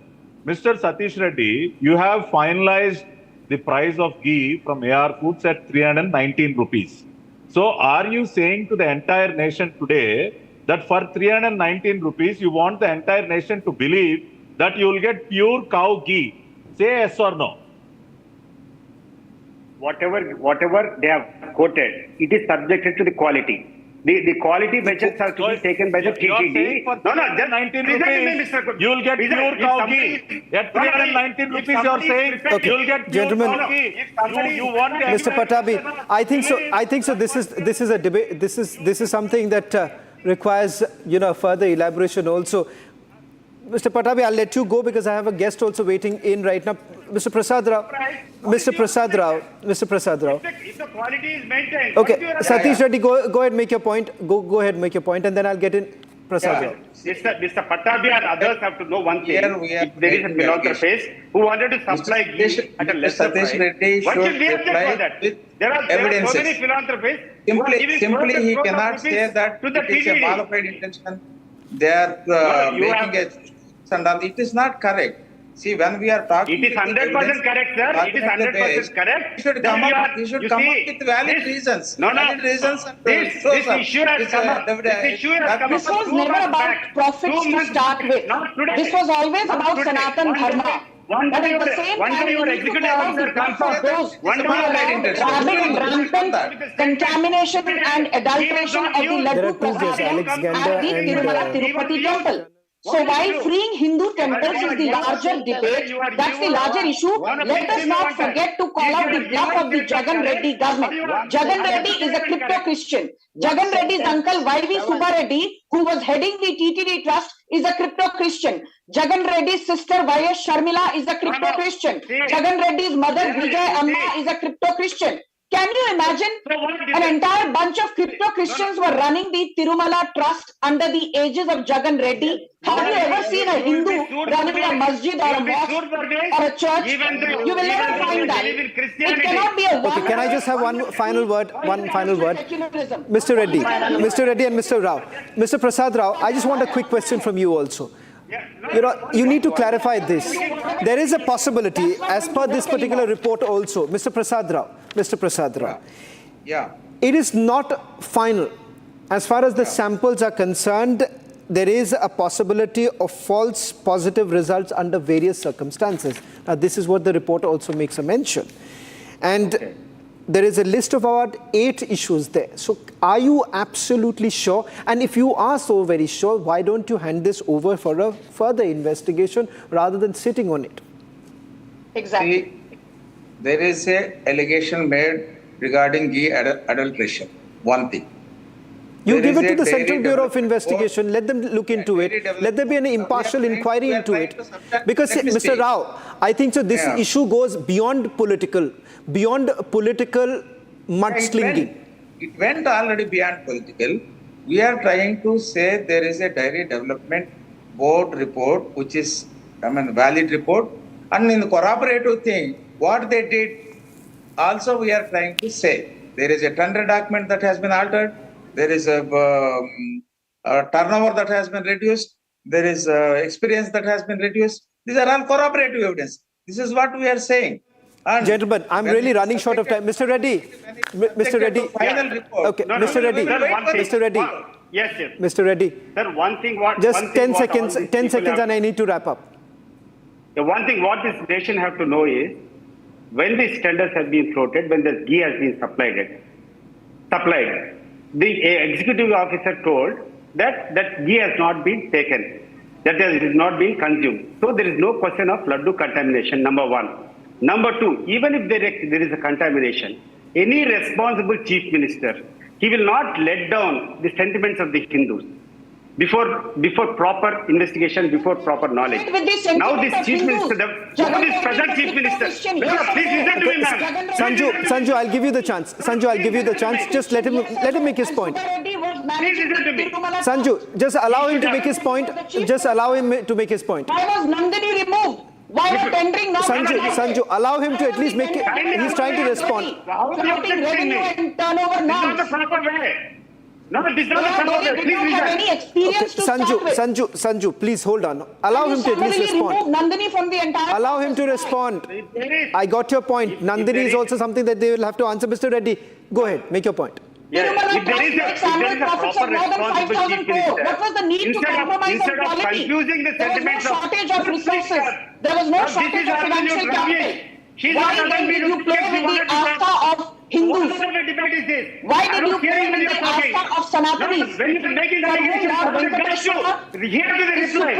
Mr. Satish Reddy, you have finalized the price of ghee from AR Foods at 319 rupees. So are you saying to the entire nation today that for 319 rupees, you want the entire nation to believe that you will get pure cow ghee? Say yes or no. Whatever they have quoted, it is subjected to the quality. The quality measures are to be taken by the TTD. Just 19 rupees, you will get pure cow ghee. At 319 rupees, you are saying you will get pure cow ghee. You want Mr. Patabi, I think so. This is a debate. This is something that requires further elaboration also. Mr. Patabi, I'll let you go because I have a guest also waiting in right now. Mr. Prasad Rao. If the quality is maintained. Okay, Satish Reddy, go ahead, make your point. Go ahead, make your point, and then I'll get in Prasad Rao. Mr. Patabi and others have to know one thing. If there is a philanthropist who wanted to supply ghee at a lesser price, what should we object for that? There are so many philanthropists. Simply he cannot say that it is a qualified intention. They are making a standard. It is not correct. See, when we are talking, it is 100% correct, sir. It is 100% correct. You should come up with valid reasons. Valid reasons. This issue has come up. This was never about profits to start with. This was always about Sanatan Dharma. But at the same time, we need to call out the bluff of those who are rampant contamination and adulteration of the Laddu Prasadam at the Tirupati temple. So while freeing Hindu temples is the larger debate, that's the larger issue, let us not forget to call out the bluff of the Jagan Reddy government. Jagan Reddy is a crypto-Christian. Jagan Reddy's uncle Y.V. Subba Reddy, who was heading the TTD trust, is a crypto-Christian. Jagan Reddy's sister Y.S. Sharmila is a crypto-Christian. Jagan Reddy's mother Vijay Amma is a crypto-Christian. Can you imagine an entire bunch of crypto Christians were running the Tirumala Trust under the aegis of Jagan Reddy? Have you ever seen a Hindu running a masjid or a mosque or a church? You will never find that. It cannot be a one. Okay, can I just have one final word? Mr. Reddy and Mr. Rao. Mr. Prasad Rao, I just want a quick question from you also. You need to clarify this. There is a possibility, as per this particular report also, Mr. Prasad Rao. Yeah. It is not final. As far as the samples are concerned, there is a possibility of false positive results under various circumstances. Now, this is what the report also makes a mention. And there is a list of about 8 issues there. So are you absolutely sure? And if you are so very sure, why don't you hand this over for a further investigation rather than sitting on it? Exactly. See, there is a allegation made regarding ghee adulteration. One thing. You give it to the Central Bureau of Investigation, let them look into it, let there be an impartial inquiry into it. Because, Mr. Rao, I think so this issue goes beyond political mudslinging. It went already beyond political. We are trying to say there is a dairy development board report, which is, valid report. And in the corroborative thing, what they did, also we are trying to say, there is a tender document that has been altered. There is a turnover that has been reduced. There is experience that has been reduced. These are all corroborative evidence. This is what we are saying. And gentlemen, I'm really running short of time. Mr. Reddy. Mr. Reddy. Final report. Okay, Mr. Reddy. Mr. Reddy. Yes, sir. Mr. Reddy. Sir, one thing what... Just one 10 thing seconds, what 10 seconds and I need to wrap up. The one thing what this nation have to know is, when these tenders have been floated, when the ghee has been supplied, the executive officer told that ghee has not been taken, that it has not been consumed. So there is no question of laddu contamination, number one. Number two, even if there is a contamination, any responsible chief minister, he will not let down the sentiments of the Hindus before proper investigation, before proper knowledge. Now this chief minister, this present chief minister, please listen to me, ma'am. Sanju, I'll give you the chance. Just let him make his point. Please listen to me. Sanju, just allow him to make his point. Why was Nandini removed? Why are tendering now? Sanju, allow him to at least make it. He's trying to respond. Floating revenue and turnover norms. This is not the proper way. No, this is not the proper way. They don't have any experience to start with. Sanju, please hold on. Allow him to at least respond. Nandini from the entire Allow him to respond. I got your point. Nandini is also something that they will have to answer. Mr. Reddy, go ahead, make your point. Yes. If there is a proper responsible chief minister, what was the need to compromise on quality? There was no shortage of resources. There was no shortage of financial capital. Why then did you play with the Aastha of Hindus? Why did you play with the Aastha of Sanatanis? When you are making the allegation, hear the reply.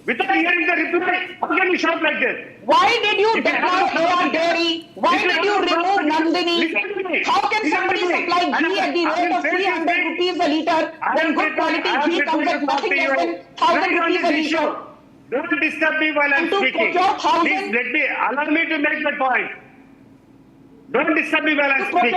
Without hearing the reply, how can you shout like this? Why did you deploy AR Dairy? Why did you remove Nandini? How can somebody supply ghee at the rate of 300 rupees a litre when good quality ghee comes at nothing less than 1,000 rupees a litre? Don't disturb me while I'm speaking. Please allow me to make my point. Don't disturb me while I'm speaking.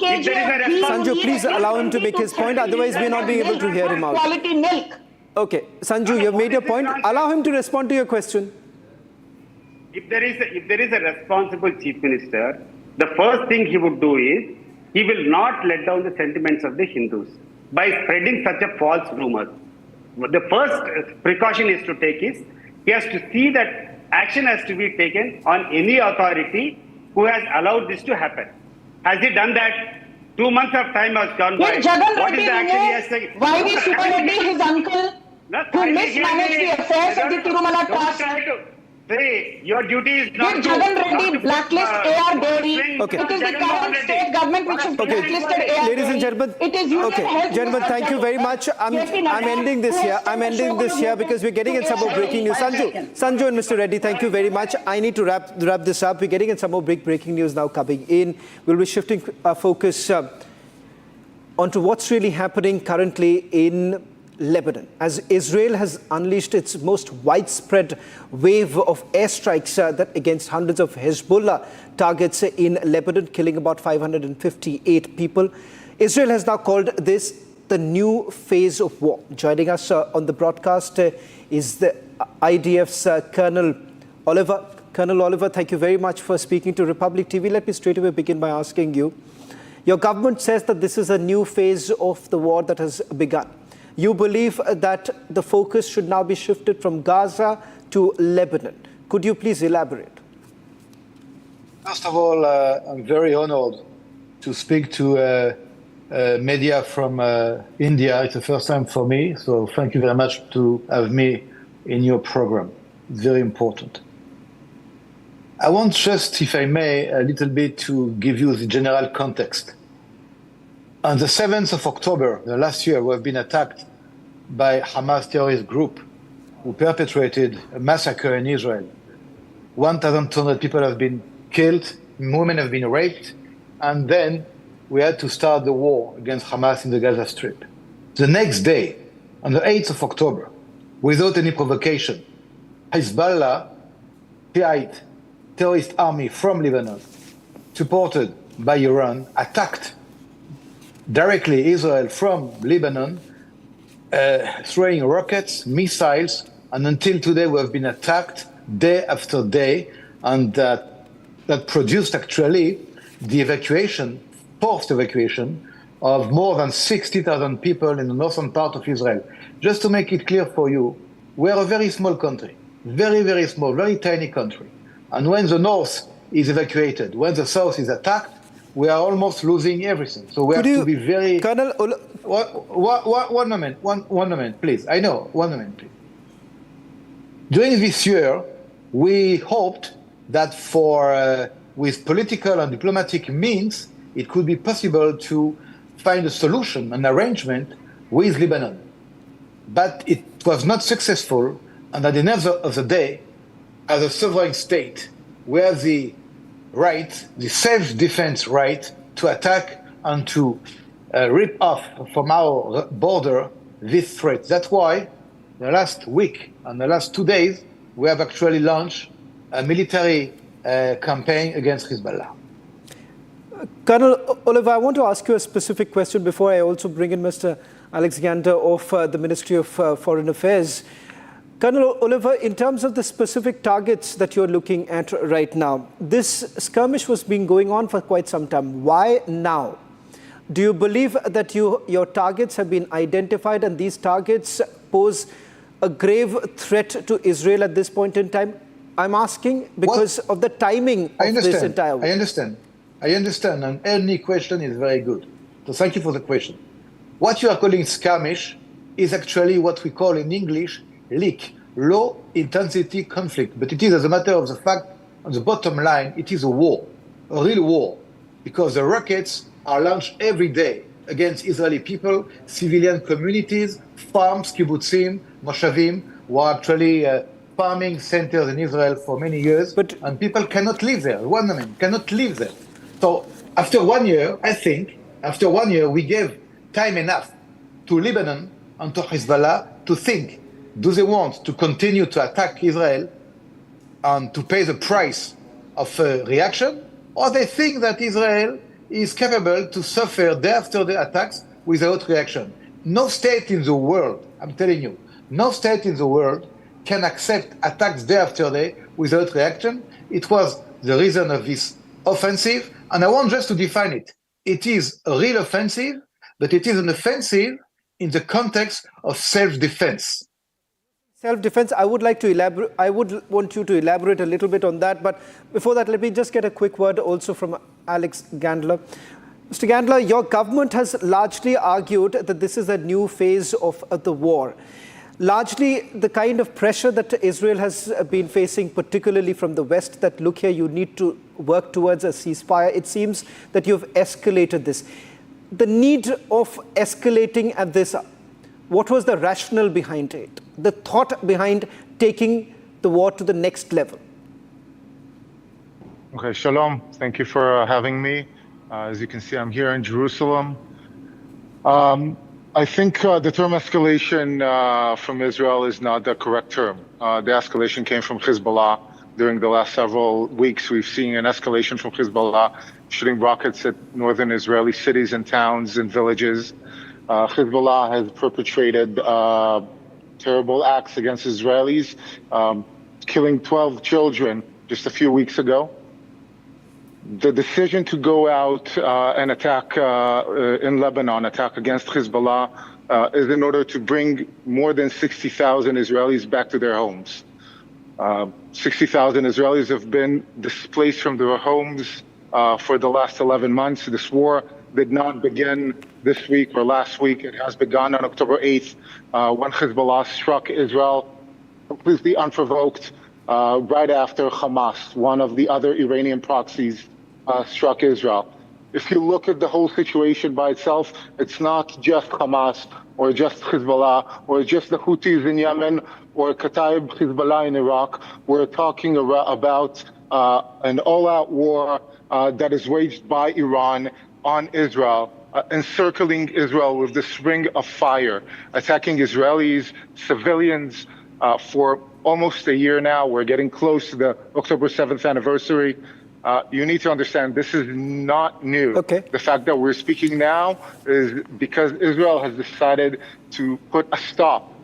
If there is a Sanju, please allow him to make his point. Otherwise, we are not being able to hear him out. Quality milk. Okay, Sanju, you have made your point. Allow him to respond to your question. If there is a responsible chief minister, the first thing he would do is, he will not let down the sentiments of the Hindus by spreading such a false rumor. The first precaution is to take is, he has to see that action has to be taken on any authority who has allowed this to happen. Has he done that? 2 months of time has gone by. Jagan What is Reddy the action he has taken? Why did Super Reddy, his uncle, who mismanaged the affairs of the Tirumala Trust? Your duty is not Did Jagan Reddy blacklist AR Dairy? Okay. It is the current state government which has blacklisted AR Ladies and gentlemen, It is Union Health gentlemen, thank you very much. I'm ending this here because we're getting in some more breaking news. Sanju and Mr. Reddy, thank you very much. I need to wrap this up. We're getting in some more breaking news now coming in. We'll be shifting our focus onto what's really happening currently in Lebanon, as Israel has unleashed its most widespread wave of airstrikes against hundreds of Hezbollah targets in Lebanon, killing about 558 people. Israel has now called this the new phase of war. Joining us on the broadcast is the IDF's Colonel Oliver. Colonel Oliver, thank you very much for speaking to Republic TV. Let me straight away begin by asking you, your government says that this is a new phase of the war that has begun. You believe that the focus should now be shifted from Gaza to Lebanon. Could you please elaborate? First of all, I'm very honored to speak to media from India. It's the first time for me, so thank you very much to have me in your program. It's very important. I want just, if I may, a little bit to give you the general context. On the 7th of October, last year, we have been attacked by Hamas terrorist group who perpetrated a massacre in Israel. 1,200 people have been killed, women have been raped, and then we had to start the war against Hamas in the Gaza Strip. The next day, on the 8th of October, without any provocation, Hezbollah, Shiite terrorist army from Lebanon, supported by Iran, attacked directly Israel from Lebanon, throwing rockets, missiles, and until today we have been attacked day after day, and that produced actually the forced evacuation of more than 60,000 people in the northern part of Israel. Just to make it clear for you, we are a very small country, very, very small, very tiny country. And when the north is evacuated, when the south is attacked, we are almost losing everything. So we have to be very... Colonel... One moment, please. I know, 1 moment, please. During this year, we hoped that with political and diplomatic means, it could be possible to find a solution, an arrangement with Lebanon. But it was not successful, and at the end of the day, as a sovereign state, we have the right, the self-defense right, to attack and to rip off from our border this threat. That's why the last week and the last 2 days, we have actually launched a military campaign against Hezbollah. Colonel Oliver, I want to ask you a specific question before I also bring in Mr. Alexander of the Ministry of Foreign Affairs. Colonel Oliver, in terms of the specific targets that you're looking at right now, this skirmish was been going on for quite some time. Why now? Do you believe that your targets have been identified and these targets pose a grave threat to Israel at this point in time? I'm asking because of the timing of this entire war. I understand, and any question is very good. So thank you for the question. What you are calling skirmish is actually what we call in English leak, low-intensity conflict. But it is, as a matter of the fact, on the bottom line, it is a war, a real war, because the rockets are launched every day against Israeli people, civilian communities, farms, kibbutzim, moshavim, who are actually farming centers in Israel for many years, and people cannot live there. One moment, cannot live there. So after 1 year, I think, after 1 year, we gave time enough to Lebanon and to Hezbollah to think, do they want to continue to attack Israel and to pay the price of a reaction? Or they think that Israel is capable to suffer day after day attacks without reaction? No state in the world, I'm telling you, no state in the world can accept attacks day after day without reaction. It was the reason of this offensive, and I want just to define it. It is a real offensive, but it is an offensive in the context of self-defense. Self-defense, I would like to elaborate. I would want you to elaborate a little bit on that. But before that, let me just get a quick word also from Alex Gandler. Mr. Gandler, your government has largely argued that this is a new phase of the war. Largely the kind of pressure that Israel has been facing, particularly from the West, that look here, you need to work towards a ceasefire. It seems that you've escalated this. The need of escalating at this, what was the rationale behind it? The thought behind taking the war to the next level? Okay, shalom. Thank you for having me. As you can see, I'm here in Jerusalem. I think the term escalation from Israel is not the correct term. The escalation came from Hezbollah. During the last several weeks, we've seen an escalation from Hezbollah shooting rockets at northern Israeli cities and towns and villages. Hezbollah has perpetrated terrible acts against Israelis, killing 12 children just a few weeks ago. The decision to go out and attack in Lebanon, attack against Hezbollah, is in order to bring more than 60,000 Israelis back to their homes. 60,000 Israelis have been displaced from their homes for the last 11 months. This war did not begin this week or last week. It has begun on October 8th when Hezbollah struck Israel completely unprovoked right after Hamas, one of the other Iranian proxies, struck Israel. If you look at the whole situation by itself, it's not just Hamas or just Hezbollah or just the Houthis in Yemen or Kataib Hezbollah in Iraq. We're talking about an all-out war that is waged by Iran on Israel, encircling Israel with this ring of fire, attacking Israelis, civilians for almost a year now. We're getting close to the October 7th anniversary. You need to understand this is not new. Okay. The fact that we're speaking now is because Israel has decided to put a stop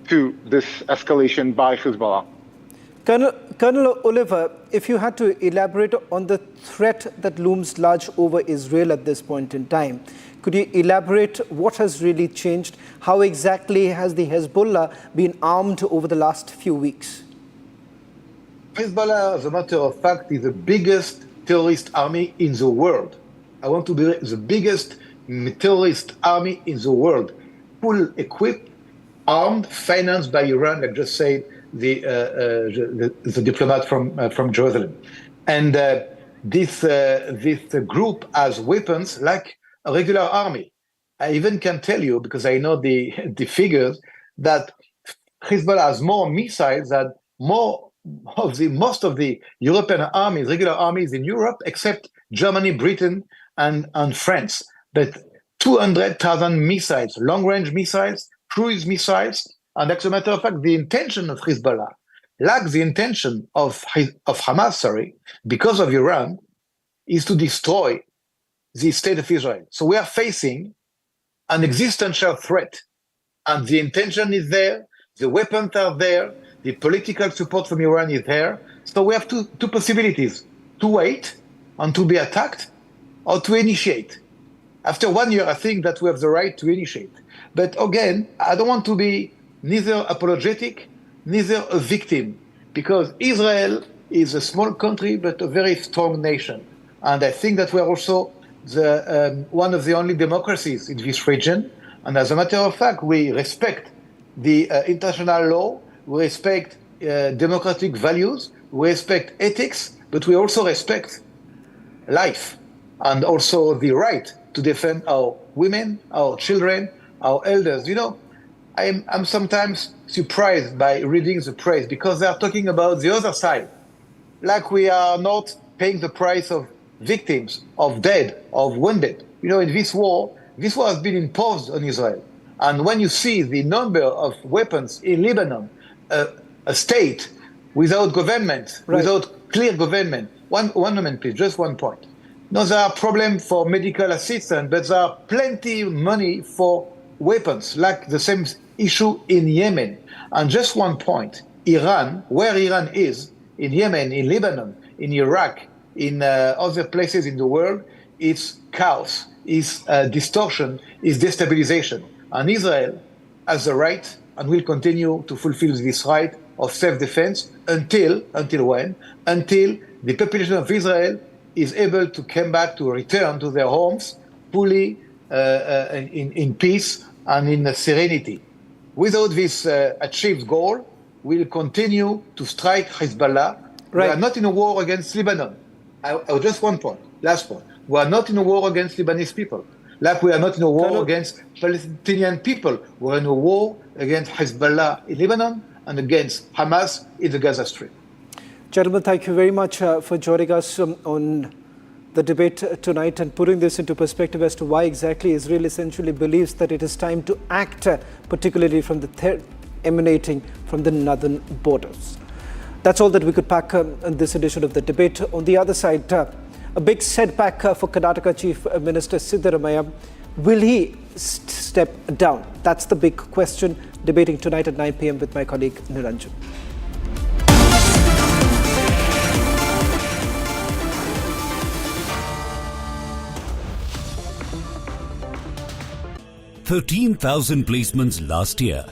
to this escalation by Hezbollah. Colonel Oliver, if you had to elaborate on the threat that looms large over Israel at this point in time, could you elaborate what has really changed? How exactly has the Hezbollah been armed over the last few weeks? Hezbollah, as a matter of fact, is the biggest terrorist army in the world. I want to be the biggest terrorist army in the world. Full equipped, armed, financed by Iran, like just said the diplomat from Jerusalem. And this group has weapons like a regular army. I even can tell you, because I know the figures, that Hezbollah has more missiles than most of the European armies, regular armies in Europe, except Germany, Britain, and France. But 200,000 missiles, long-range missiles, cruise missiles, and as a matter of fact, the intention of Hezbollah, like the intention of Hamas, because of Iran, is to destroy the state of Israel. So we are facing an existential threat, and the intention is there, the weapons are there, the political support from Iran is there. So we have two possibilities: to wait and to be attacked, or to initiate. After 1 year, I think that we have the right to initiate. But again, I don't want to be neither apologetic, neither a victim, because Israel is a small country, but a very strong nation. And I think that we are also one of the only democracies in this region. And as a matter of fact, we respect the international law, we respect democratic values, we respect ethics, but we also respect life and also the right to defend our women, our children, our elders. You know, I'm sometimes surprised by reading the press because they are talking about the other side, like we are not paying the price of victims, of dead, of wounded. You know, in this war has been imposed on Israel. And when you see the number of weapons in Lebanon, a state without government, without clear government. One moment, please, just 1 point. No, there are problems for medical assistance, but there are plenty of money for weapons, like the same issue in Yemen. And just 1 point, Iran, where Iran is, in Yemen, in Lebanon, in Iraq, in other places in the world, it's chaos, it's distortion, it's destabilization. And Israel has the right and will continue to fulfill this right of self-defense until when? Until the population of Israel is able to come back, to return to their homes fully in peace and in serenity. Without this achieved goal, we'll continue to strike Hezbollah. We are not in a war against Lebanon. Just 1 point, last point. We are not in a war against Lebanese people. Like we are not in a war against Palestinian people. We're in a war against Hezbollah in Lebanon and against Hamas in the Gaza Strip. Gentlemen, thank you very much for joining us on the debate tonight and putting this into perspective as to why exactly Israel essentially believes that it is time to act, particularly from the threat emanating from the northern borders. That's all that we could pack in this edition of the debate. On the other side, a big setback for Karnataka Chief Minister Siddaramaiah. Will he step down? That's the big question. Debating tonight at 9 p.m. with my colleague Niranjan. "13,000 placements last year.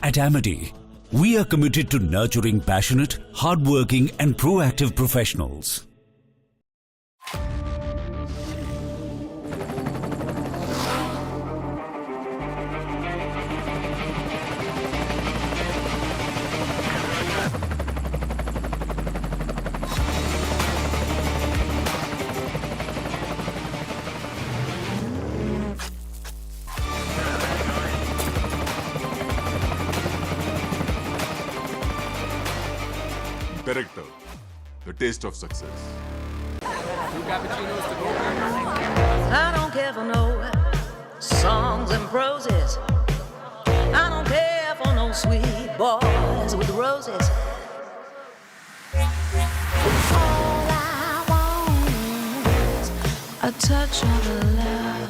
At Amity, we are committed to nurturing passionate, hardworking and proactive professionals. Director, the taste of success. I don't care for no songs and proses. I don't care for no sweet boys with roses. All I want is a touch of love.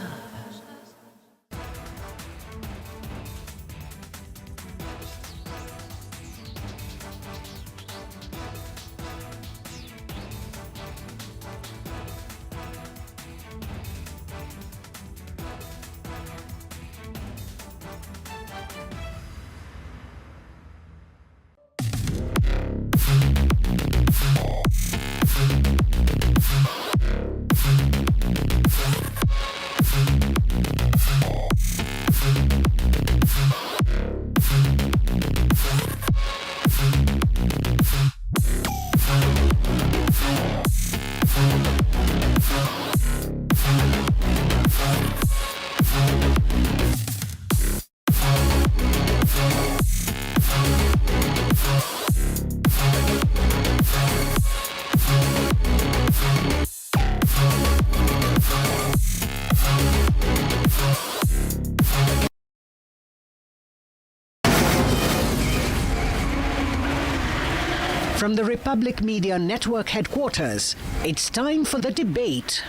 From the Republic Media Network headquarters, it's time for the debate.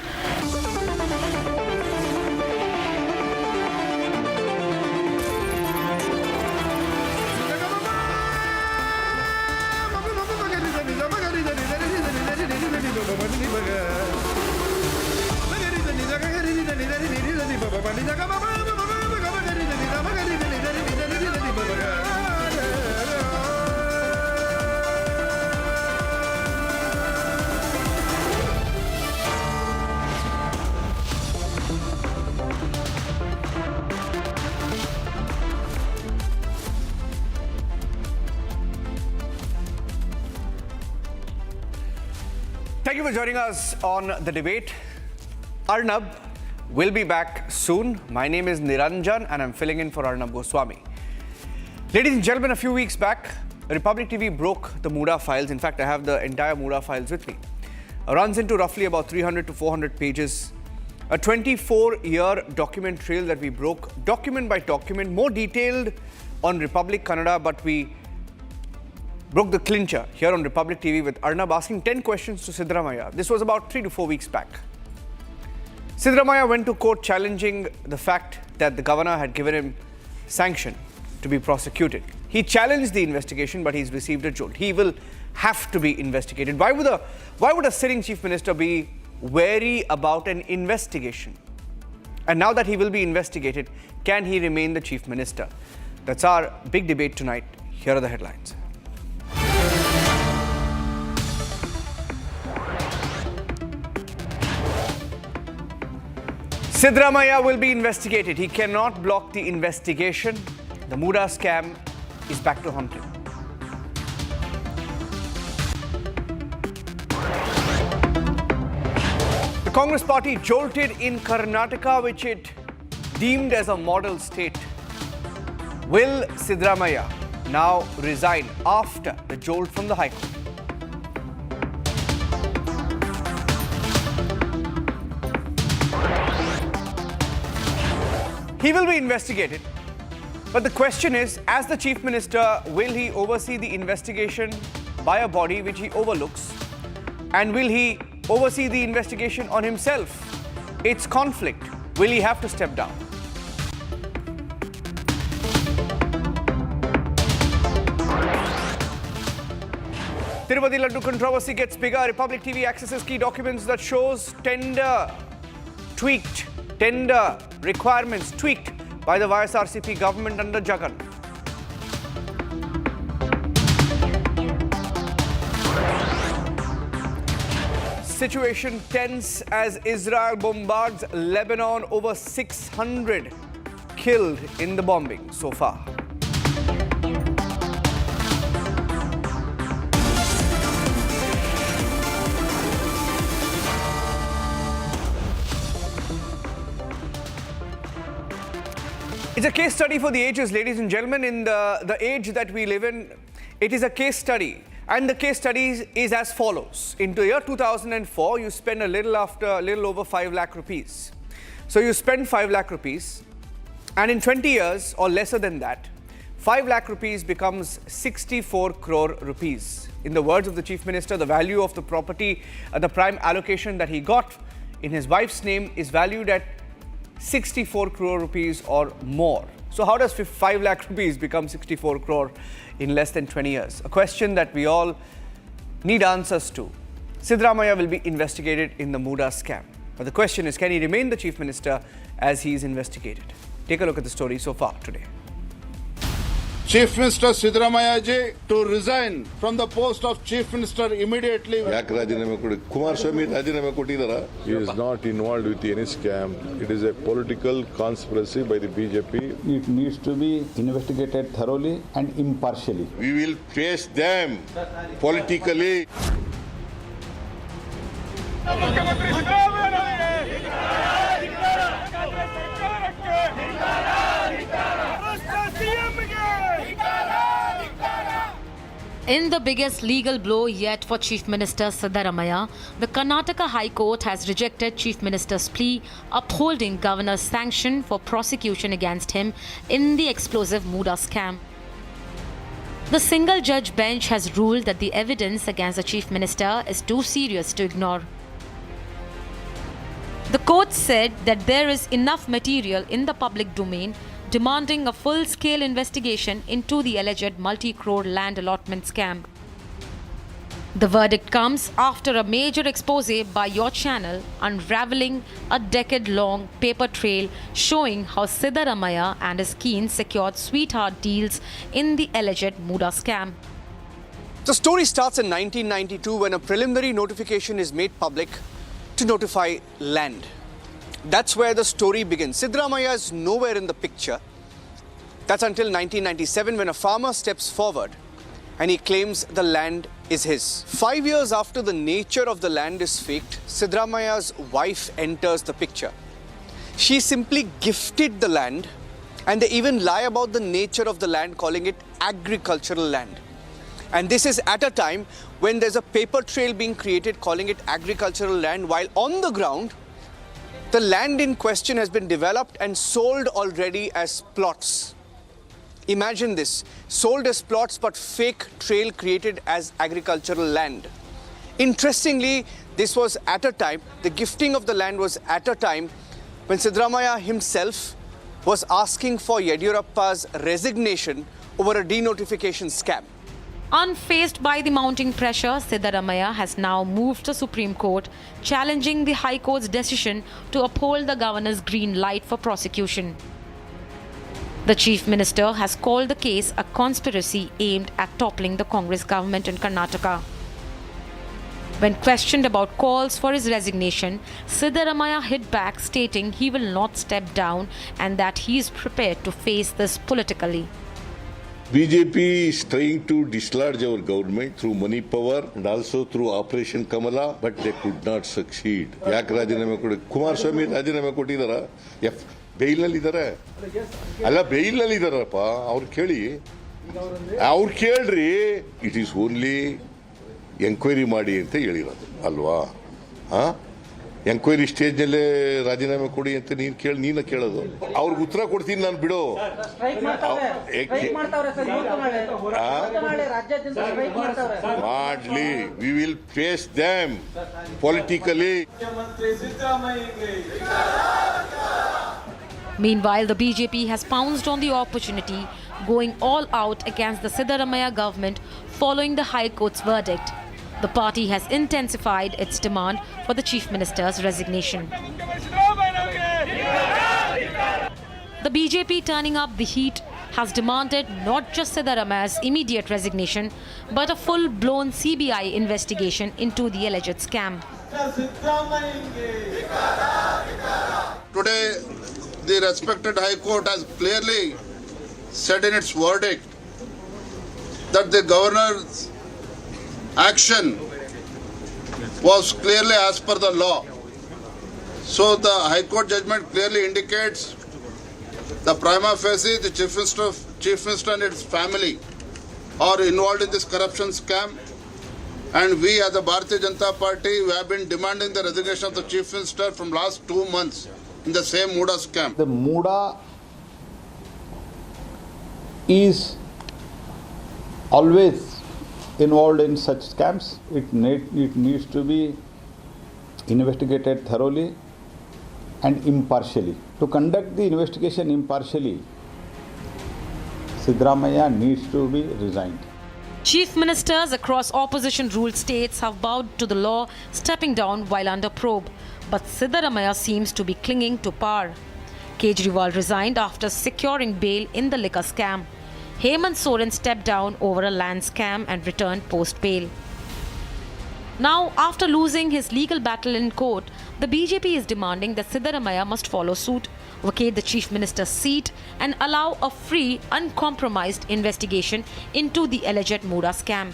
Thank you for joining us on the debate. Arnab will be back soon. My name is Niranjan and I'm filling in for Arnab Goswami. Ladies and gentlemen, a few weeks back, Republic TV broke the MUDA files. In fact, I have the entire MUDA files with me. It runs into roughly about 300 to 400 pages. A 24-year document trail that we broke, document by document, more detailed on Republic Kannada, but we broke the clincher here on Republic TV with Arnab asking 10 questions to Siddaramaiah. This was about 3 to 4 weeks back. Siddaramaiah went to court challenging the fact that the governor had given him sanction to be prosecuted. He challenged the investigation, but he's received a jolt. He will have to be investigated. Why would a sitting chief minister be wary about an investigation? And now that he will be investigated, can he remain the chief minister? That's our big debate tonight. Here are the headlines. Siddaramaiah will be investigated. He cannot block the investigation. The MUDA scam is back to haunt him. The Congress party jolted in Karnataka, which it deemed as a model state. Will Siddaramaiah now resign after the jolt from the High Court? He will be investigated. But the question is, as the Chief Minister, will he oversee the investigation by a body which he overlooks? And will he oversee the investigation on himself? Its conflict. Will he have to step down? Tirupati Laddu controversy gets bigger. Republic TV accesses key documents that shows tender requirements tweaked by the YSRCP government under Jagan. Situation tense as Israel bombards Lebanon. Over 600 killed in the bombing so far. It's a case study for the ages, ladies and gentlemen. In the age that we live in, it is a case study. And the case study is as follows. In the year 2004, you spend a little over 5 lakh rupees. So you spend 5 lakh rupees, and in 20 years or lesser than that, 5 lakh rupees becomes 64 crore rupees. In the words of the Chief Minister, the value of the property, the prime allocation that he got in his wife's name is valued at 64 crore rupees or more. So how does 5 lakh rupees become 64 crore in less than 20 years? A question that we all need answers to. Siddaramaiah will be investigated in the MUDA scam. But the question is, can he remain the Chief Minister as he is investigated? Take a look at the story so far today. Chief Minister Siddaramaiah ji to resign from the post of Chief Minister immediately. Kumaraswamy Rajiname Kotidara. He is not involved with any scam. It is a political conspiracy by the BJP. It needs to be investigated thoroughly and impartially. We will face them politically. In the biggest legal blow yet for Chief Minister Siddaramaiah, the Karnataka High Court has rejected Chief Minister's plea upholding Governor's sanction for prosecution against him in the explosive MUDA scam. The single-judge bench has ruled that the evidence against the Chief Minister is too serious to ignore. The court said that there is enough material in the public domain demanding a full-scale investigation into the alleged multi-crore land allotment scam. The verdict comes after a major expose by your channel unraveling a decade-long paper trail showing how Siddaramaiah and his kin secured sweetheart deals in the alleged MUDA scam. The story starts in 1992 when a preliminary notification is made public to notify land. That's where the story begins. Siddaramaiah is nowhere in the picture. That's until 1997 when a farmer steps forward and he claims the land is his. 5 years after the nature of the land is faked, Siddaramaiah's wife enters the picture. She simply gifted the land, and they even lie about the nature of the land, calling it agricultural land. And this is at a time when there's a paper trail being created calling it agricultural land, while on the ground, the land in question has been developed and sold already as plots. Imagine this, sold as plots but fake trail created as agricultural land. Interestingly, this was at a time, the gifting of the land was at a time when Siddaramaiah himself was asking for Yediyurappa's resignation over a denotification scam. Unfazed by the mounting pressure, Siddaramaiah has now moved to Supreme Court, challenging the High Court's decision to uphold the governor's green light for prosecution. The Chief Minister has called the case a conspiracy aimed at toppling the Congress government in Karnataka. When questioned about calls for his resignation, Siddaramaiah hit back, stating he will not step down and that he is prepared to face this politically. BJP is trying to dislodge our government through money power and also through Operation Kamala, but they could not succeed. Kumaraswamy Rajiname Kotidara. Bail ನಲ್ಲಿ ಇದ್ದಾರೆ ಅಲ್ಲ bale ನಲ್ಲಿ ಇದಾರಪ್ಪ ಅವ್ರು ಕೇಳ್ರಿ it is only enquiry ಮಾಡಿ ಅಂತ ಹೇಳಿರೋದು ಅಲ್ವಾ ಎಂಕ್ವೈರಿ ಸ್ಟೇಜ್ನಲ್ಲೇ ರಾಜೀನಾಮೆ ಕೊಡಿ ಅಂತ ನೀನು ಕೇಳೋದು. ಅವ್ರಿಗೆ ಉತ್ತರ ಕೊಡ್ತೀನಿ ನಾನು, ಬಿಡು. ಮಾಡ್ಲಿ, we will face them politically. Meanwhile, the BJP has pounced on the opportunity, going all out against the Siddaramaiah government following the High Court's verdict. The party has intensified its demand for the Chief Minister's resignation. The BJP, turning up the heat, has demanded not just Siddaramaiah's immediate resignation, but a full-blown CBI investigation into the alleged scam. Today, the respected High Court has clearly said in its verdict that the governor's action was clearly as per the law. So the High Court judgment clearly indicates the prima facie the Chief Minister and its family are involved in this corruption scam, and we as the Bharatiya Janata Party, we have been demanding the resignation of the Chief Minister from last 2 months in the same MUDA scam. The MUDA is always involved in such scams. It needs to be investigated thoroughly and impartially. To conduct the investigation impartially, Siddaramaiah needs to be resigned. Chief ministers across opposition-ruled states have bowed to the law, stepping down while under probe. But Siddaramaiah seems to be clinging to power. Kejriwal resigned after securing bail in the liquor scam. Hemant Soren stepped down over a land scam and returned post-bail. Now, after losing his legal battle in court, the BJP is demanding that Siddaramaiah must follow suit, vacate the Chief Minister's seat and allow a free, uncompromised investigation into the alleged MUDA scam.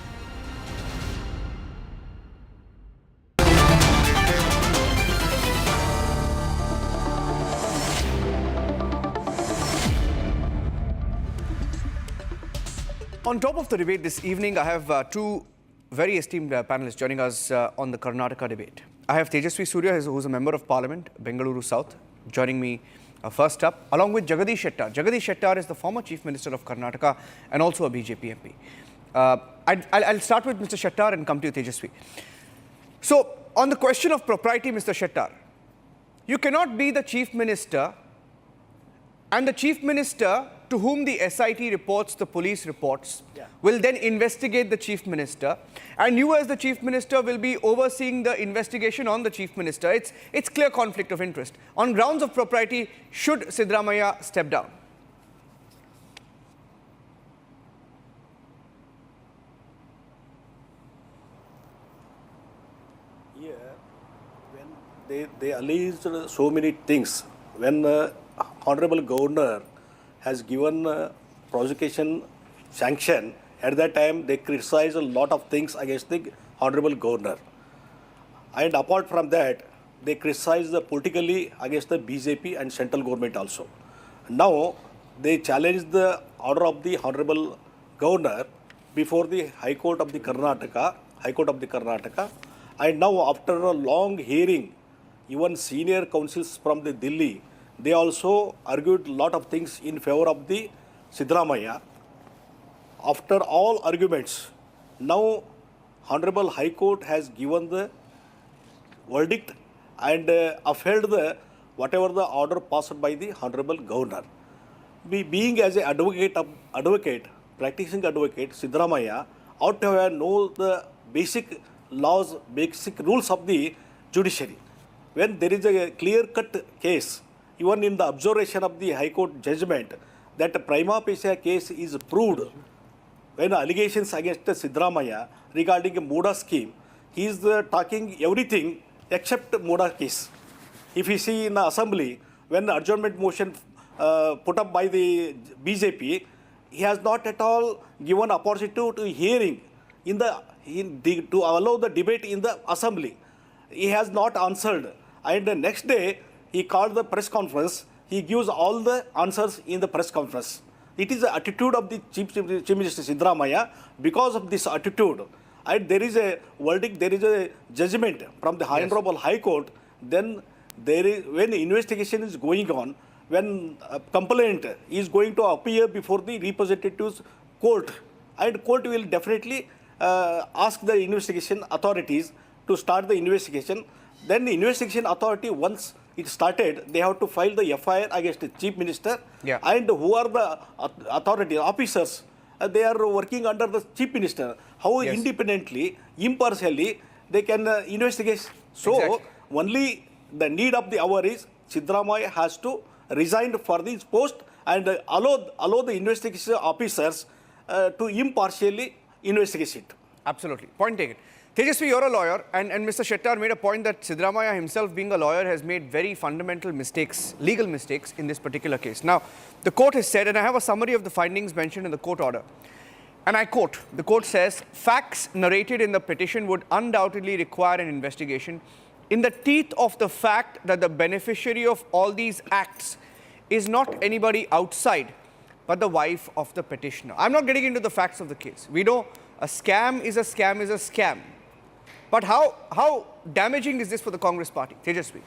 On top of the debate this evening, I have two very esteemed panelists joining us on the Karnataka debate. I have Tejasvi Surya, who's a member of Parliament, Bengaluru South, joining me first up, along with Jagadish Shettar. Jagadish Shettar is the former Chief Minister of Karnataka and also a BJP MP. I'll start with Mr. Shettar and come to you, Tejasvi. So, on the question of propriety, Mr. Shettar, you cannot be the Chief Minister and the Chief Minister to whom the SIT reports, the police reports, will then investigate the Chief Minister, and you as the Chief Minister will be overseeing the investigation on the Chief Minister. It's clear conflict of interest. On grounds of propriety, should Siddaramaiah step down? Here, when they alleged so many things, when Honorable Governor has given prosecution sanction, at that time they criticized a lot of things against the Honorable Governor. And apart from that, they criticized politically against the BJP and central government also. Now, they challenged the order of the Honorable Governor before the High Court of the Karnataka, and now after a long hearing, even senior counsels from the Delhi, they also argued a lot of things in favor of the Siddaramaiah. After all arguments, now Honorable High Court has given the verdict and upheld the whatever the order passed by the Honorable Governor. Being as an advocate, practicing advocate, Siddaramaiah ought to know the basic laws, basic rules of the judiciary. When there is a clear-cut case, even in the observation of the High Court judgment, that a prima facie case is proved when allegations against Siddaramaiah regarding a MUDA scheme, he is talking everything except MUDA case. If you see in the assembly, when the adjournment motion put up by the BJP, he has not at all given opportunity to hearing to allow the debate in the assembly. He has not answered, and the next day he called the press conference. He gives all the answers in the press conference. It is the attitude of the Chief Minister Siddaramaiah. Because of this attitude, and there is a verdict, there is a judgment from the Honorable High Court then when investigation is going on, when a complaint is going to appear before the representatives court, and court will definitely ask the investigation authorities to start the investigation. Then the investigation authority, once it started, they have to file the FIR against the chief minister. Yeah. And who are the authority officers? They are working under the chief minister. How Yes. independently, impartially they can investigate. So Exactly. only the need of the hour is Siddaramaiah has to resign for this post and allow the investigation officers to impartially investigate it. Absolutely. Point taken. Tejasvi, you're a lawyer, and Mr. Shettar made a point that Siddaramaiah himself, being a lawyer, has made very fundamental mistakes, legal mistakes in this particular case. Now, the court has said, and I have a summary of the findings mentioned in the court order, and I quote, the court says, facts narrated in the petition would undoubtedly require an investigation in the teeth of the fact that the beneficiary of all these acts is not anybody outside, but the wife of the petitioner. I'm not getting into the facts of the case. We know a scam is a scam is a scam. But how damaging is this for the Congress party? Tejasvi.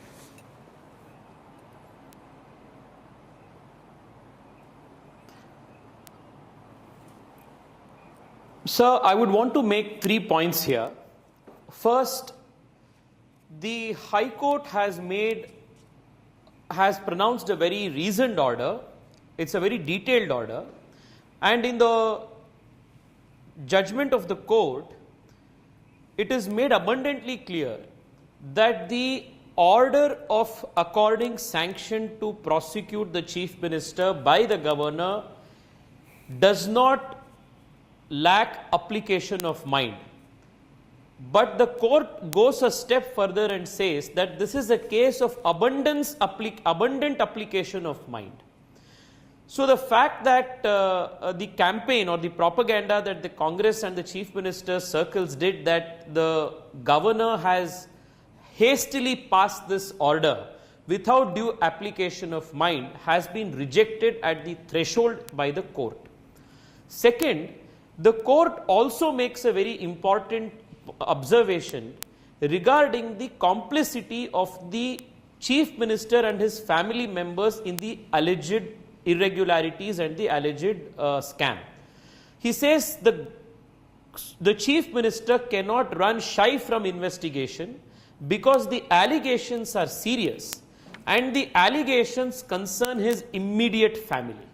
Sir, I would want to make 3 points here. First, the High Court has pronounced a very reasoned order. It's a very detailed order. And in the judgment of the court, it is made abundantly clear that the order of according sanction to prosecute the chief minister by the governor does not lack application of mind. But the court goes a step further and says that this is a case of abundant application of mind. So the fact that the campaign or the propaganda that the Congress and the Chief Minister's circles did, that the governor has hastily passed this order without due application of mind, has been rejected at the threshold by the court. Second, the court also makes a very important observation regarding the complicity of the Chief Minister and his family members in the alleged irregularities and the alleged scam. He says the Chief Minister cannot run shy from investigation because the allegations are serious and the allegations concern his immediate family.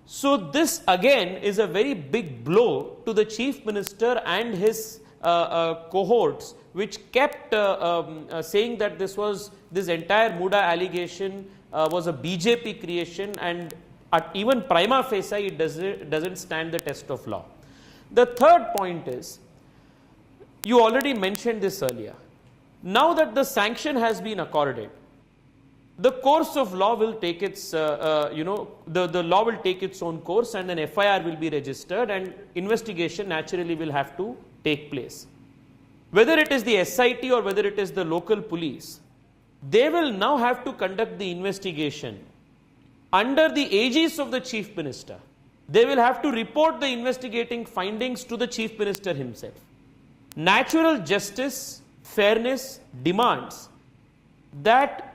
So this again is a very big blow to the Chief Minister and his cohorts, which kept saying that this entire MUDA allegation was a BJP creation, and at even prima facie it doesn't stand the test of law. The third point is, you already mentioned this earlier. Now that the sanction has been accorded, the course of law will take its, the law will take its own course, and an FIR will be registered and investigation naturally will have to take place. Whether it is the SIT or whether it is the local police, they will now have to conduct the investigation under the aegis of the Chief Minister. They will have to report the investigating findings to the Chief Minister himself. Natural justice, fairness demands that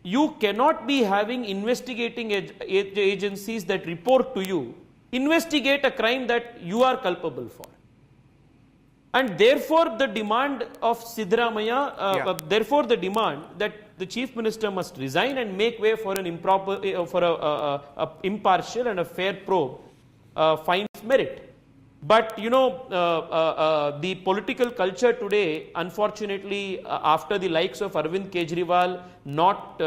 you cannot be having investigating agencies that report to you investigate a crime that you are culpable for. And therefore, the demand of Siddaramaiah, therefore the demand that the Chief Minister must resign and make way for an impartial and a fair probe finds merit. But the political culture today, unfortunately, after the likes of Arvind Kejriwal not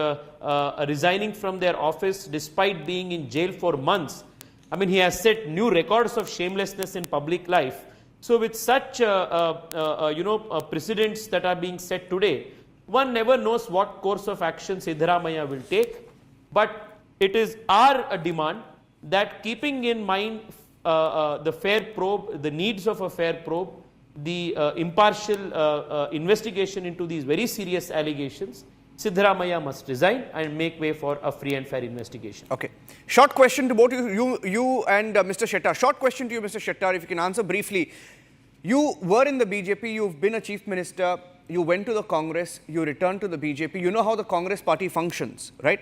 resigning from their office despite being in jail for months, I mean, he has set new records of shamelessness in public life. So with such precedents that are being set today, one never knows what course of action Siddaramaiah will take. But it is our demand that, keeping in mind the fair probe, the needs of a fair probe, the impartial investigation into these very serious allegations, Siddaramaiah must resign and make way for a free and fair investigation. Okay. Short question to both you and Mr. Shettar. Short question to you, Mr. Shettar, if you can answer briefly. You were in the BJP, you've been a chief minister. you went to the Congress, you returned to the BJP. You know how the Congress party functions, right?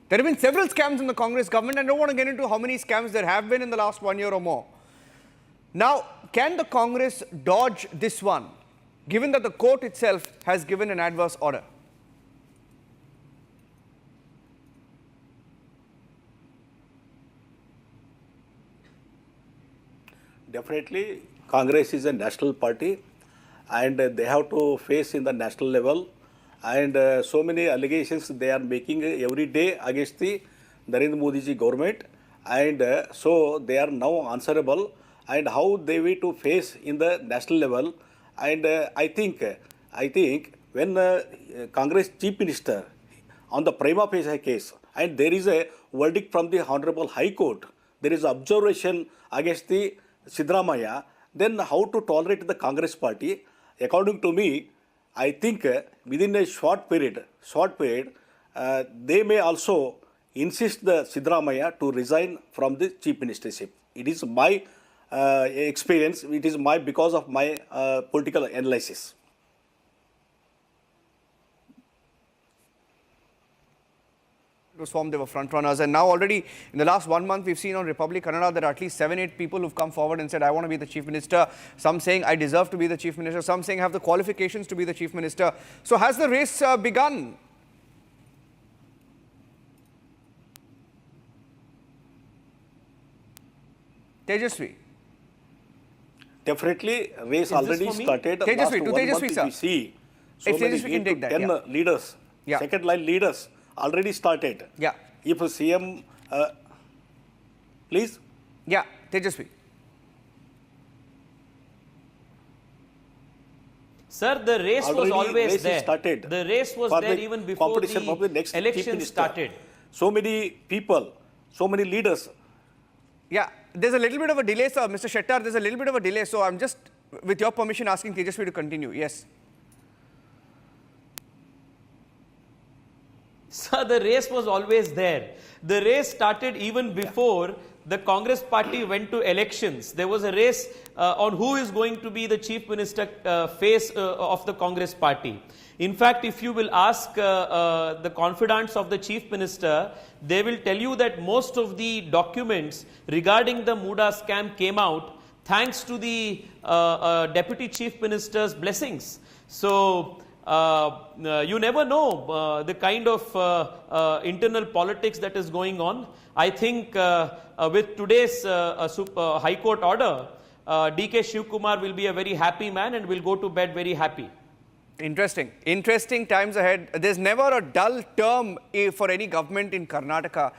There have been several scams in the Congress government. I don't want to get into how many scams there have been in the last 1 year or more. Now, can the Congress dodge this one, given that the court itself has given an adverse order? Definitely, Congress is a national party and they have to face in the national level. And so many allegations they are making every day against the Narendra Modi ji government. And so they are now answerable. And how they will to face in the national level. And I think when Congress Chief Minister on the prima facie case, and there is a verdict from the Honorable High Court, there is observation against the Siddaramaiah, then how to tolerate the Congress party? According to me, I think within a short period, they may also insist the Siddaramaiah to resign from the chief ministership. It is my experience. It is because of my political analysis. Goswami, they were front runners, and now already in the last 1 month we've seen on Republic Kannada there are at least 7-8 people who've come forward and said, I want to be the chief minister. Some saying I deserve to be the chief minister. Some saying I have the qualifications to be the chief minister. So has the race begun? Tejasvi. Definitely, race already started. Tejasvi, to Tejasvi, sir. We see so if many Tejasvi can take that, 10 leaders, second line leaders already started. Yeah. If CM, please. Yeah, Tejasvi. Sir, the race was always there. Started. The race was there even before the election started. So many people, so many leaders. Yeah, there's a little bit of a delay, sir. Mr. Shettar, there's a little bit of a delay. So I'm just, with your permission, asking Tejasvi to continue. Yes. Sir, the race was always there. The race started even before the Congress party went to elections. There was a race on who is going to be the chief minister face of the Congress party. In fact, if you will ask the confidants of the chief minister, they will tell you that most of the documents regarding the MUDA scam came out thanks to the deputy chief minister's blessings. So, you never know the kind of internal politics that is going on. I think with today's High Court order, DK Shivkumar will be a very happy man and will go to bed very happy. Interesting. Interesting times ahead. There's never a dull term for any government in Karnataka.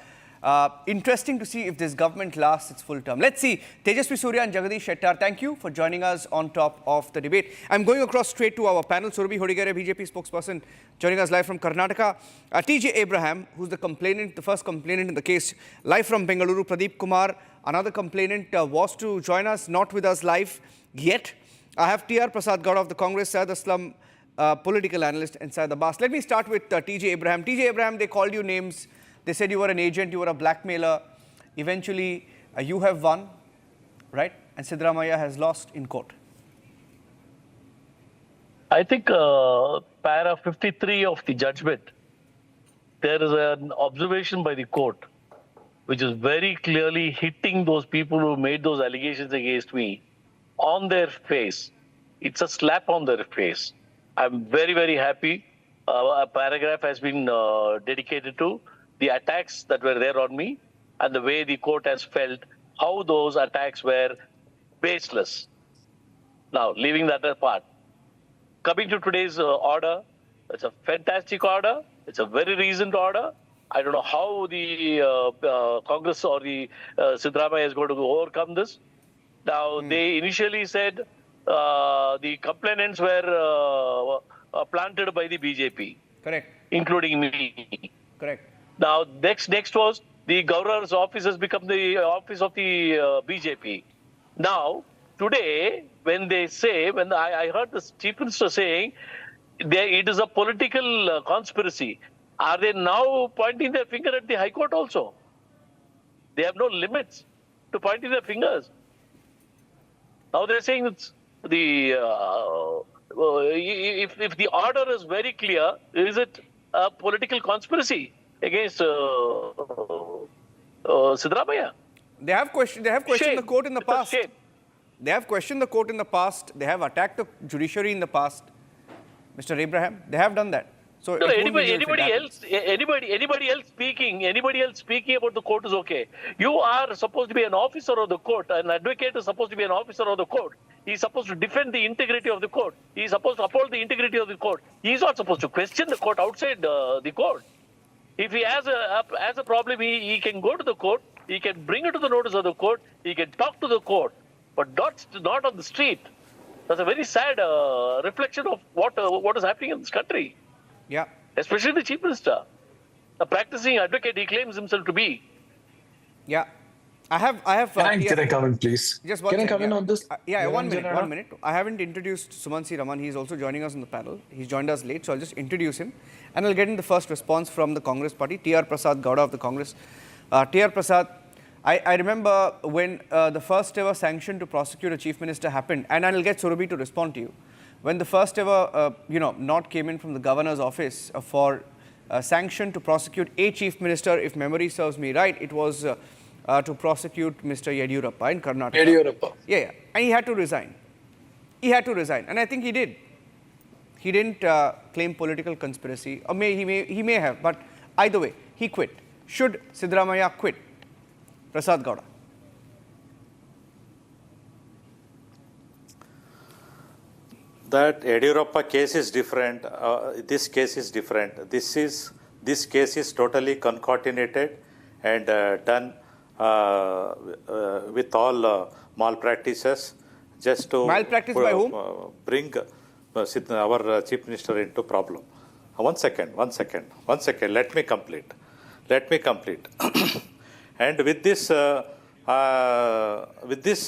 Interesting to see if this government lasts its full term. Let's see. Tejasvi Surya and Jagadish Shettar, thank you for joining us on top of the debate. I'm going across straight to our panel. Surabhi Hodigare, BJP spokesperson, joining us live from Karnataka. TJ Abraham, who's the complainant, the first complainant in the case, live from Bengaluru. Pradeep Kumar, another complainant, was to join us, not with us live yet. I have TR Prasad Gowda of the Congress, Syed Aslam, political analyst inside the bus. Let me start with TJ Abraham. TJ Abraham, they called you names. They said you were an agent, you were a blackmailer. Eventually, you have won, right? And Siddaramaiah has lost in court. I think para 53 of the judgment, there is an observation by the court, which is very clearly hitting those people who made those allegations against me on their face. It's a slap on their face. I'm very, very happy. A paragraph has been dedicated to the attacks that were there on me and the way the court has felt how those attacks were baseless. Now, leaving that apart, coming to today's order, it's a fantastic order. It's a very recent order. I don't know how the Congress or the Siddaramaiah is going to overcome this. Now, they initially said the complainants were planted by the BJP. Correct. Including me. Correct. Now, next was the governor's office has become the office of the BJP. Now, today, when they say, when I heard the chief minister saying, it is a political conspiracy, are they now pointing their finger at the High Court also? They have no limits to pointing their fingers. Now they're saying it's the if the order is very clear, is it a political conspiracy against Siddaramaiah? They have questioned the court in the past. They have questioned the court in the past. They have attacked the judiciary in the past. Mr. Abraham, they have done that. So no, anybody else speaking about the court is okay. You are supposed to be an officer of the court. An advocate is supposed to be an officer of the court. He is supposed to defend the integrity of the court. He is supposed to uphold the integrity of the court. He is not supposed to question the court outside the court. If he has a problem, he can go to the court. He can bring it to the notice of the court. He can talk to the court, but not on the street. That's a very sad reflection of what is happening in this country. Yeah. Especially the Chief Minister, a practicing advocate he claims himself to be. Yeah. I have. Can I come in, please? Just one Can I second, come in on this? Yeah, one minute. I haven't introduced Sumansi Raman. He's also joining us on the panel. He's joined us late, so I'll just introduce him. And I'll get in the first response from the Congress party, T.R. Prasad Gowda of the Congress. T.R. Prasad, I remember when the first ever sanction to prosecute a chief minister happened, and I'll get Surabhi to respond to you. When the first ever, note came in from the governor's office for sanction to prosecute a chief minister, if memory serves me right, it was to prosecute Mr. Yediyurappa in Karnataka. Yediyurappa. Yeah. And he had to resign. And I think he did. He didn't claim political conspiracy, or he may have, but either way, he quit. Should Siddaramaiah quit? Prasad Gowda. That Yediyurappa case is different. This case is different. This case is totally concatenated and done with all malpractices, just to malpractice by whom? Bring our chief minister into problem. One second. Let me complete. And with this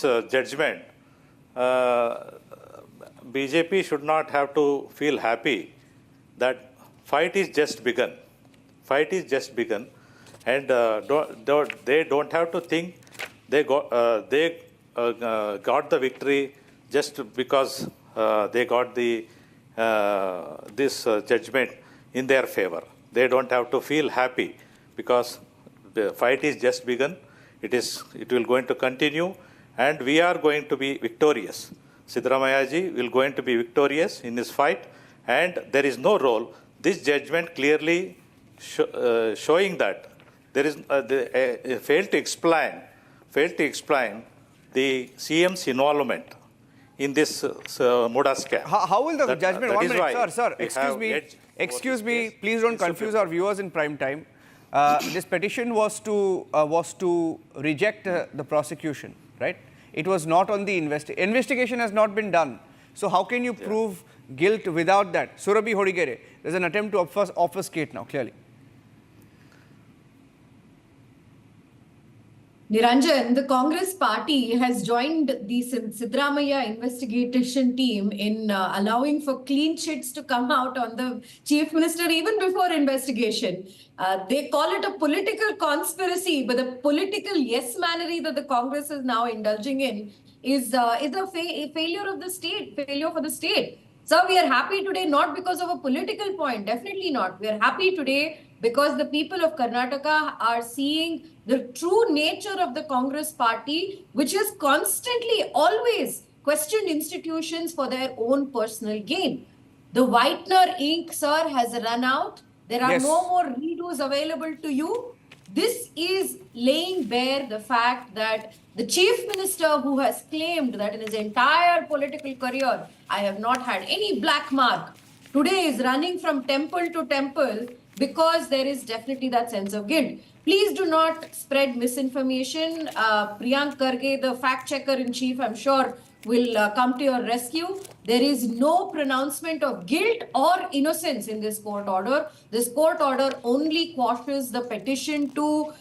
judgment, BJP should not have to feel happy that fight is just begun. And they don't have to think they got the victory just because they got this judgment in their favor. They don't have to feel happy because the fight is just begun. It will going to continue, and we are going to be victorious. Siddaramaiah ji will going to be victorious in this fight, and there is no role. This judgment clearly showing that there is failed to explain the CM's involvement in this MUDA scam. How will the judgment? 1 minute, sir. Excuse me. Please don't confuse our viewers in prime time. This petition was to reject the prosecution, right? It was not on the investigation has not been done. So how can you prove guilt without that? Surabhi Hodigere, there's an attempt to obfuscate now, clearly. Niranjan, the Congress party has joined the Siddaramaiah investigation team in allowing for clean chits to come out on the chief minister even before investigation. They call it a political conspiracy, but the political yes-manery that the Congress is now indulging in is a failure of the state, failure for the state. So we are happy today not because of a political point, definitely not. We are happy today because the people of Karnataka are seeing the true nature of the Congress party, which has constantly, always questioned institutions for their own personal gain. The whitener ink, sir, has run out. There are no more redos available to you. This is laying bare the fact that the chief minister, who has claimed that in his entire political career, I have not had any black mark, today is running from temple to temple because there is definitely that sense of guilt. Please do not spread misinformation. Priyank Karge, the fact checker in chief, I'm sure will come to your rescue. There is no pronouncement of guilt or innocence in this court order. This court order only quashes the petition to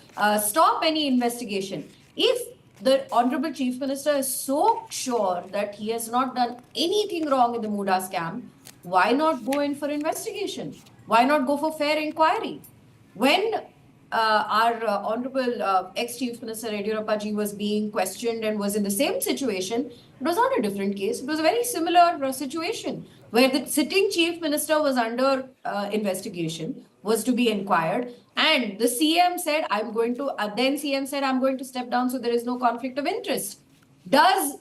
stop any investigation. If the Honorable Chief Minister is so sure that he has not done anything wrong in the MUDA scam, why not go in for investigation? Why not go for fair inquiry? When our Honorable ex-Chief Minister Yediyurappa ji was being questioned and was in the same situation, it was not a different case. It was a very similar situation. where the sitting chief minister was under investigation, was to be inquired, and the CM said, then CM said, I'm going to step down so there is no conflict of interest. Does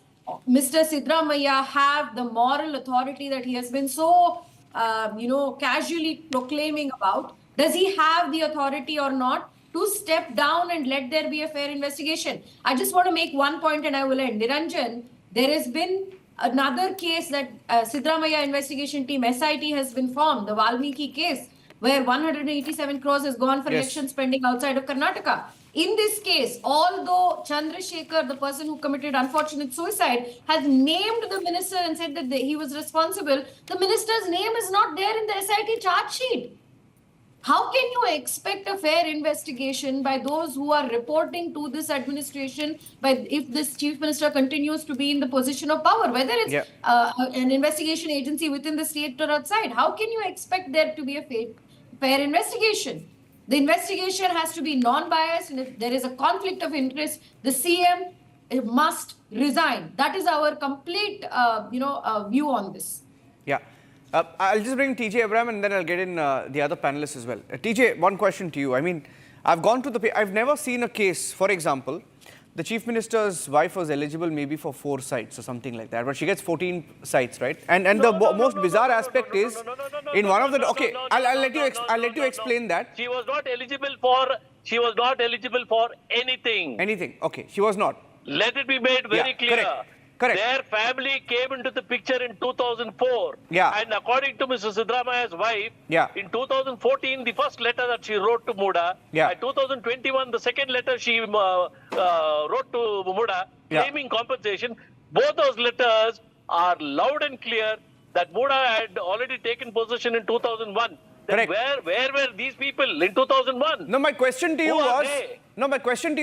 Mr. Sidramaiah have the moral authority that he has been so, casually proclaiming about? Does he have the authority or not to step down and let there be a fair investigation? I just want to make one point and I will end. Niranjan, there has been another case that Sidramaiah investigation team, SIT, has been formed, the Valmiki case, where 187 crores has gone for election spending outside of Karnataka. In this case, although Chandrasekhar, the person who committed unfortunate suicide, has named the minister and said that he was responsible, the minister's name is not there in the SIT charge sheet. How can you expect a fair investigation by those who are reporting to this administration if this chief minister continues to be in the position of power, whether it's an investigation agency within the state or outside? How can you expect there to be a fair investigation? The investigation has to be non-biased, and if there is a conflict of interest, the CM must resign. That is our complete, view on this. Yeah. I'll just bring TJ Abraham and then I'll get in the other panelists as well. TJ, one question to you. I mean, I've never seen a case, for example, the chief minister's wife was eligible maybe for 4 sites or something like that, but she gets 14 sites, right? And the most bizarre aspect is in one of the I'll let you explain that. She was not eligible for anything. Anything. Okay, she was not. Let it be made very clear. Correct. Their family came into the picture in 2004. Yeah. And according to Mrs. Sidramaiah's wife, yeah, in 2014, the first letter that she wrote to MUDA, yeah, in 2021, the second letter she wrote to MUDA, claiming compensation. Both those letters are loud and clear that MUDA had already taken possession in 2001. Then where were these people in 2001? No, my question to you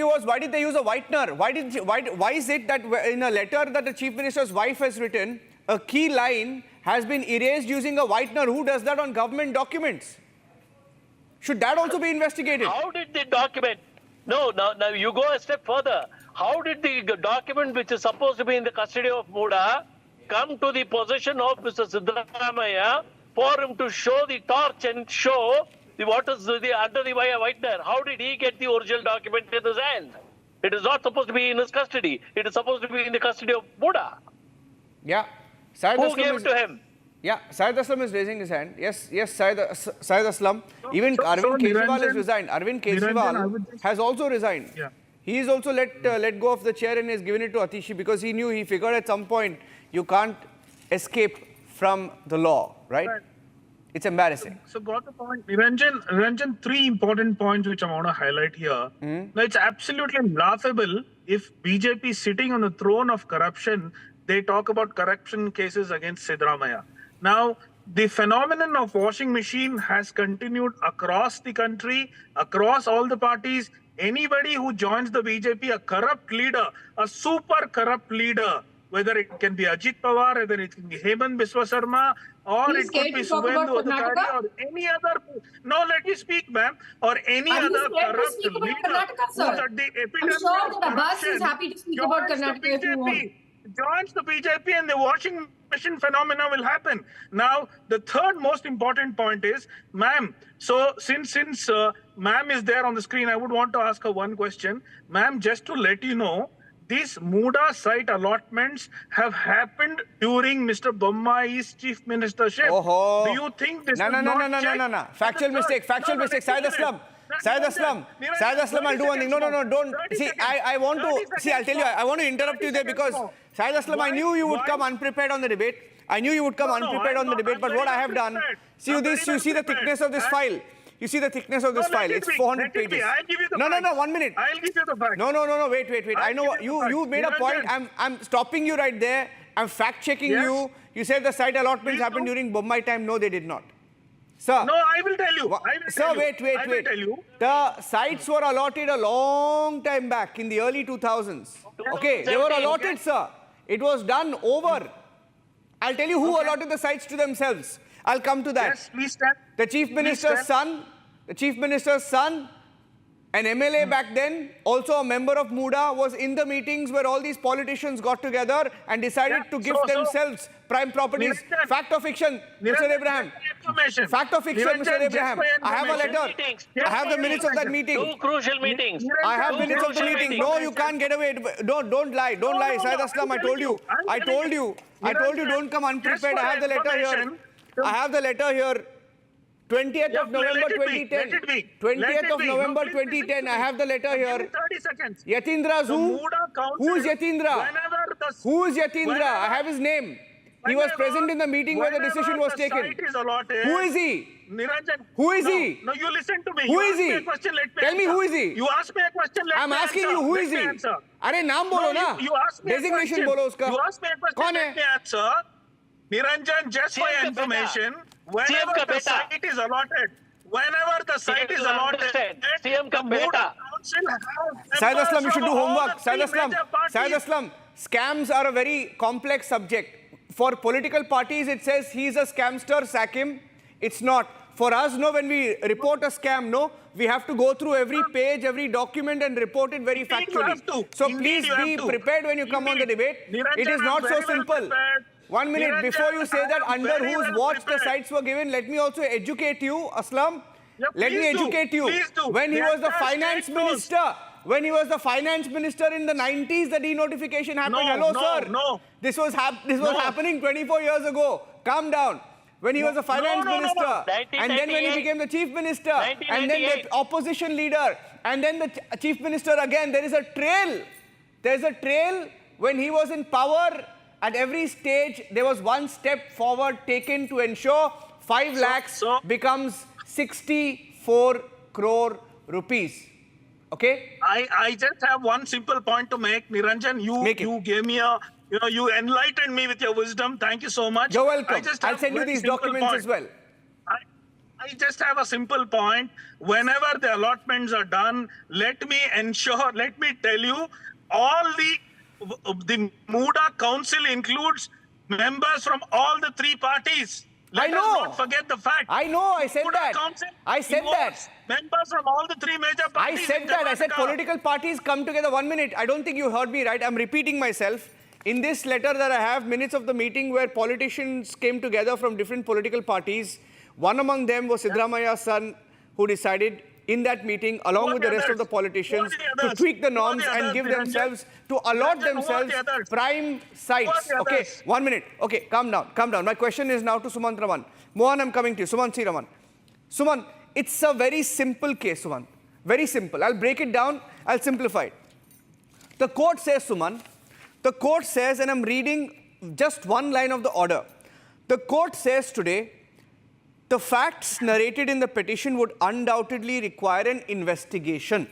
was, why did they use a whitener? Why is it that in a letter that the chief minister's wife has written, a key line has been erased using a whitener? Who does that on government documents? Should that also be investigated? How did the document? No, now you go a step further. How did the document, which is supposed to be in the custody of MUDA, come to the possession of Mr. Sidramaiah for him to show the torch and show what is under the whitener? How did he get the original document in his hand? It is not supposed to be in his custody. It is supposed to be in the custody of MUDA. Yeah. Who gave it to him? Yeah, Syed Aslam is raising his hand. Yes, Syed Aslam. Even Arvind Kejriwal has resigned. Arvind Kejriwal has also resigned. Yeah. He is also let go of the chair and has given it to Atishi because he figured at some point you can't escape from the law, right? It's embarrassing. So got the point. Niranjan, 3 important points which I want to highlight here. Now, it's absolutely laughable if BJP is sitting on the throne of corruption, they talk about corruption cases against Sidramaiah. Now, the phenomenon of washing machine has continued across the country, across all the parties. Anybody who joins the BJP, a corrupt leader, a super corrupt leader, whether it can be Ajit Pawar, whether it can be Hemant Biswa Sarma, or it could be Suvendu Adhikari, or any other. No, let me speak, ma'am. Or any other corrupt leader who's at the epitome of corruption, is happy to speak about Karnataka. Joins the BJP and the washing machine phenomena will happen. Now, the third most important point is, ma'am, so since ma'am is there on the screen, I would want to ask her one question. Ma'am, just to let you know, these MUDA site allotments have happened during Mr. Bommai's chief ministership. Oh. Do you think this No. Factual mistake. Syed Aslam, I'll do one thing. No, don't. See, I want to, I'll tell you, I want to interrupt you there because, Syed Aslam, I knew you would come unprepared on the debate. But what I have done, you see the thickness of this file. You see the thickness of this file. It's 400 pages. I'll give you the No, 1 minute. I'll give you the facts. No, wait. I know you made a point. I'm stopping you right there. I'm fact-checking you. You said the site allotments happened during Bommai time. No, they did not. Sir. No, I will tell you. Sir, wait. The sites were allotted a long time back in the early 2000s. Okay, they were allotted, sir. It was done over. I'll tell you who allotted the sites to themselves. I'll come to that. Yes, please stand. The chief minister's son An MLA back then, also a member of MUDA, was in the meetings where all these politicians got together and decided to give themselves prime properties. Niranjan, Fact or fiction, Mr. Niranjan, Abraham? information. Fact or fiction, Mr. Niranjan, Abraham? just for I have a letter. Meetings. I have the minutes of that meeting. Two crucial meetings. I have Two minutes of the crucial meeting. meetings. No, you can't get away. Don't lie. Don't lie. Syed Aslam, I told you. I told you. Don't come unprepared. I have the letter here. I have the letter here. 20th of November 2010. 20th of November 2010. I have the letter here. 30 seconds. Yatindra's who? Who's Yatindra? Who is Yatindra? I have his name. He was present in the meeting where the decision was taken. Who is he? Niranjan. Who is he? No, you listen to me. Who You is ask me he? a question, let me Tell me answer. who is he? You ask me a question, let I'm me asking answer. you, who Let is me he? answer. अरे नाम बोलो ना. You ask me a Designation question. बोलो उसका. You ask me a question, कौन let है? me answer. Niranjan, just for your information, whenever the site is allotted, CM ka beta. Syed Aslam, you should do homework. Syed Aslam, scams are a very complex subject. For political parties, it says he's a scamster, sack him. It's not. For us, no, when we report a scam, no, we have to go through every page, every document and report it very factually. So please be prepared when you come on the debate. It is not so simple. 1 minute, before you say that under whose watch the sites were given, let me also educate you, Aslam. Let me educate you. When he was the finance minister, in the 90s, the denotification happened. Hello, sir. No. This was happening 24 years ago. Calm down. When he was the finance minister, and then when he became the chief minister, and then the opposition leader, and then the chief minister again, there is a trail. There's a trail. When he was in power, at every stage, there was one step forward taken to ensure 5 lakhs becomes 64 crore rupees. Okay? I just have one simple point to make. Niranjan, you gave me a, you enlightened me with your wisdom. Thank you so much. You're welcome. I'll send you these documents as well. I just have a simple point. Whenever the allotments are done, let me tell you, all the MUDA council includes members from all the 3 parties. Let us not forget the fact. I know, I said that. I said that. Members from all the 3 major parties. I said that. I said political parties come together. 1 minute. I don't think you heard me right. I'm repeating myself. In this letter that I have, minutes of the meeting where politicians came together from different political parties. One among them was Siddaramaya's son, who decided in that meeting, along with the rest of the politicians, to tweak the norms and give themselves, to allot themselves prime sites. Okay, 1 minute. Okay, calm down, calm down. My question is now to Sumant Raman. Mohan, I'm coming to you. Suman C. Raman. Suman, it's a very simple case, Suman. Very simple. I'll break it down. I'll simplify it. The court says, Suman, the court says, and I'm reading just one line of the order. The court says today, the facts narrated in the petition would undoubtedly require an investigation.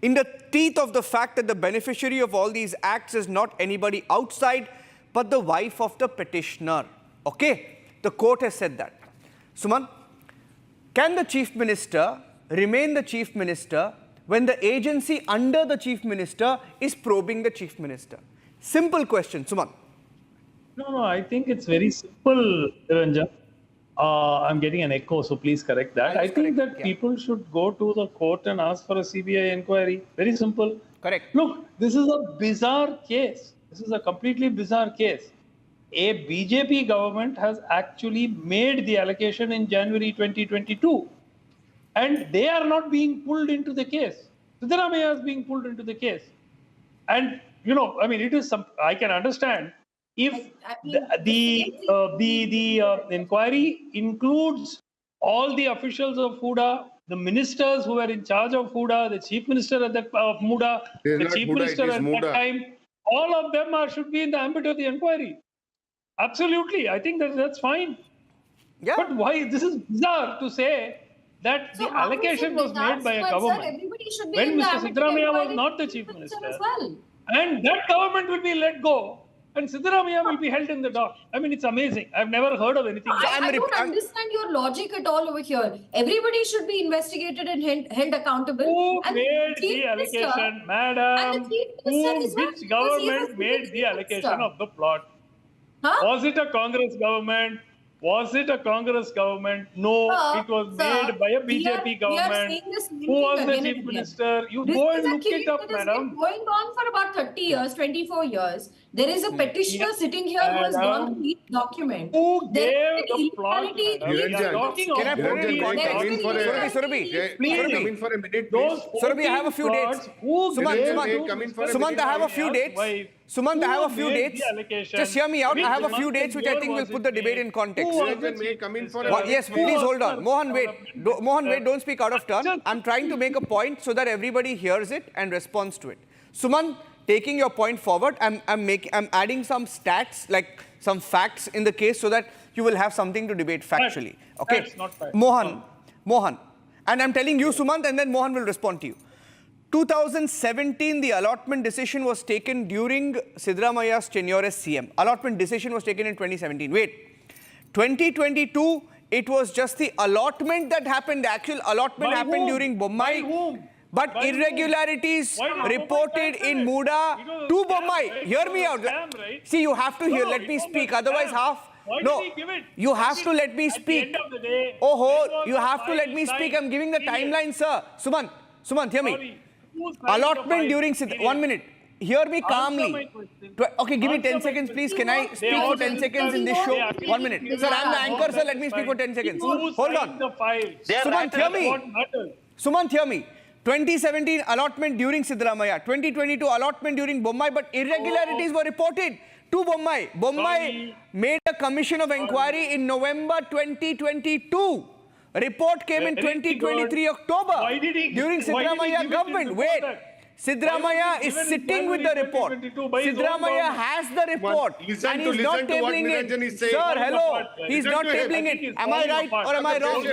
In the teeth of the fact that the beneficiary of all these acts is not anybody outside, but the wife of the petitioner. Okay? The court has said that. Suman, can the chief minister remain the chief minister when the agency under the chief minister is probing the chief minister? Simple question, Suman. No, I think it's very simple, Niranjan. I'm getting an echo, so please correct that. I think that people should go to the court and ask for a CBI inquiry. Very simple. Correct. Look, this is a bizarre case. This is a completely bizarre case. A BJP government has actually made the allocation in January 2022. And they are not being pulled into the case. Siddaramaiah is being pulled into the case. And, it is I can understand if the inquiry includes all the officials of MUDA, the ministers who were in charge of MUDA, the chief minister of MUDA, the chief minister at that time, all of them should be in the ambit of the inquiry. Absolutely, I think that's fine. Yeah. But why? This is bizarre to say that the allocation was made by a government when Mr. Siddaramaiah was not the chief minister. And that government will be let go. And Siddaramaiah will be held in the dock. It's amazing. I've never heard of anything like that. I don't understand your logic at all over here. Everybody should be investigated and held accountable. Who made the allocation, madam? Which government made the allocation of the plot? Was it a Congress government? Was it a Congress government? No, it was made by a BJP government. Who was the chief minister? You go and look it up, madam. Going on for about 30 years, 24 years. There is a petitioner sitting here who has gone through each document. Who gave the plot? Can I put it in context? Surabhi, for a minute, Surabhi, I have a few dates. Sumant, I have a few dates. Sumant, I have a few dates. Just hear me out. I have a few dates which I think will put the debate in context. Yes, please hold on. Mohan, wait. Mohan, wait. Don't speak out of turn. I'm trying to make a point so that everybody hears it and responds to it. Sumant, taking your point forward, I'm adding some stats, like some facts in the case so that you will have something to debate factually. Okay. That's not fact. Mohan. And I'm telling you, Sumant, and then Mohan will respond to you. 2017, the allotment decision was taken during Siddaramaya's tenure as CM. Allotment decision was taken in 2017. Wait, 2022, it was just the allotment that happened. The actual allotment happened during Bommai. But irregularities reported in MUDA to Bommai. Hear me out. See, you have to hear. Let me speak. Otherwise, you have to let me speak. You have to let me speak. I'm giving the timeline, sir. Sumant, hear me. Allotment during 1 minute. Hear me calmly. Okay, give me 10 seconds, please. Can I speak for 10 seconds in this show? 1 minute. Sir, I'm the anchor, sir. Let me speak for 10 seconds. Hold on. Sumant, hear me. Sumant, hear me. 2017 allotment during Siddaramaya. 2022 allotment during Bommai, but irregularities were reported to Bommai. Bommai made a commission of inquiry in November 2022. Report came in 2023 October during Siddaramaya government. Wait, Siddaramaya is sitting with the report. Siddaramaya has the report and he's not tabling it. Sir, hello, he's not tabling it. Am I right or am I wrong?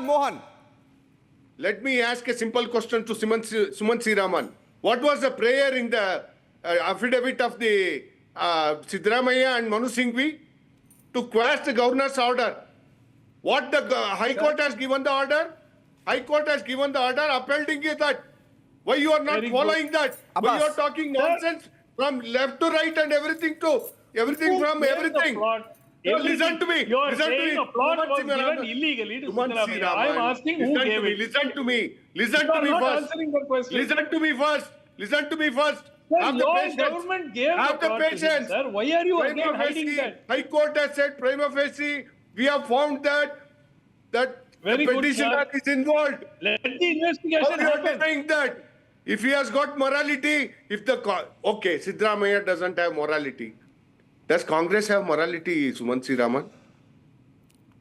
Mohan. Let me ask a simple question to Sumant Sriraman. What was the prayer in the affidavit of the Siddaramaya and Manu Singhvi to quash the governor's order? What the High Court has given the order? High Court has given the order upholding that. Why you are not following that? Why you are talking nonsense from left to right and everything from everything? Listen to me. You are saying a plot was given illegally to Siddaramaya. I am asking who gave it. Listen to me first. Sir, your government gave the plot, sir. Why are you again hiding that? High Court has said prima facie. We have found that the petitioner is involved. Let the investigation happen. Saying that if he has got morality, Siddaramaya doesn't have morality. Does Congress have morality, Sumant Sriraman?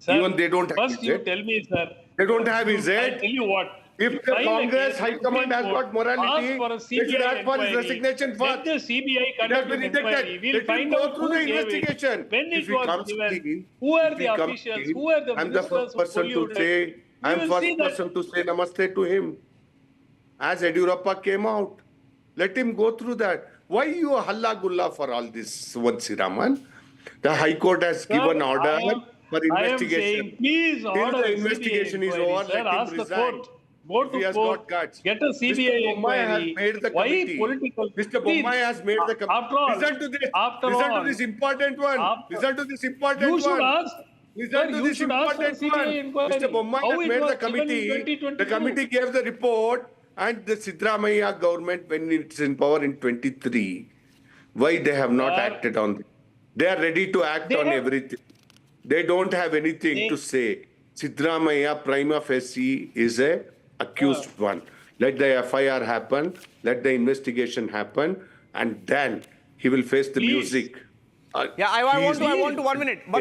Even they don't have first you tell me, sir. They don't have his head. I tell you what. If the Congress High Command has got morality, they should ask for his resignation first. Let the CBI conduct an inquiry. We'll find out who gave it. When it was given, who are the officials, who are the ministers who polluted. I'm the first person to say namaste to him. As Yediyurappa came out, let him go through that. Why you halla gulla for all this, Sumant Sriraman? The High Court has given order for investigation. I am saying, please order the investigation is over, let him resign. Go to court, get a CBI inquiry. Why political? Mr. Bommai has made the committee. Listen to this. Listen to this important one. Listen to this important one. You should ask. Listen to this important one. Mr. Bommai has made the committee. The committee gave the report, and the Siddaramaya government, when it's in power in 23, why they have not acted on it? They are ready to act on everything. They don't have anything to say. Siddaramaya prima facie is a accused one. Let the FIR happen, let the investigation happen, and then he will face the music. I want to 1 minute. But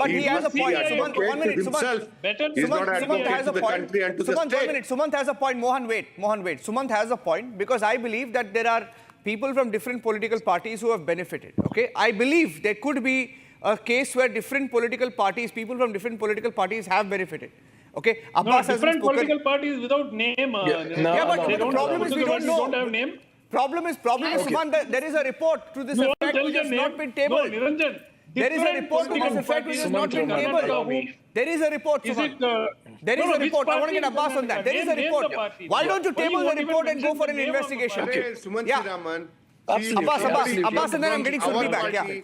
he has a point. Sumant, 1 minute. Sumant has a point. Sumant, 1 minute. Sumant has a point. Mohan, wait. Sumant has a point because I believe that there are people from different political parties who have benefited. Okay, I believe there could be a case where people from different political parties have benefited. Okay, Abbas has different political parties without name. But the problem is we don't have name. Problem is, Sumant, there is a report to this effect which has not been tabled. There is a report to this effect which has not been tabled. There is a report, Sumant. There is a report. I want to get Abbas on that. There is a report. Why don't you table the report and go for an investigation? Sumant Sriraman. Abbas, and then I'm getting Surabhi back.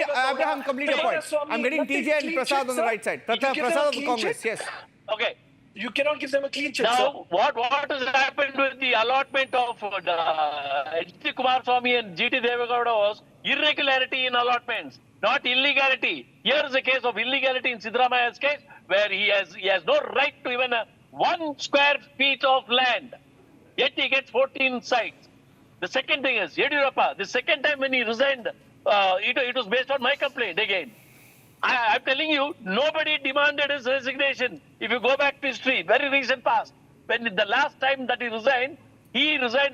Abraham, complete your point. I'm getting TJ and Prasad on the right side. Prasad of the Congress, yes. Okay. You cannot give them a clean chit. Now, what has happened with the allotment of H.D. Kumaraswamy and G.T. Devegowda was irregularity in allotments. not illegality. Here is a case of illegality in Siddaramaya's case, where he has no right to even 1 square feet of land. Yet he gets 14 sites. The second thing is, Yediyurappa, the second time when he resigned, it was based on my complaint again. I'm telling you, nobody demanded his resignation. If you go back to history, very recent past, when the last time that he resigned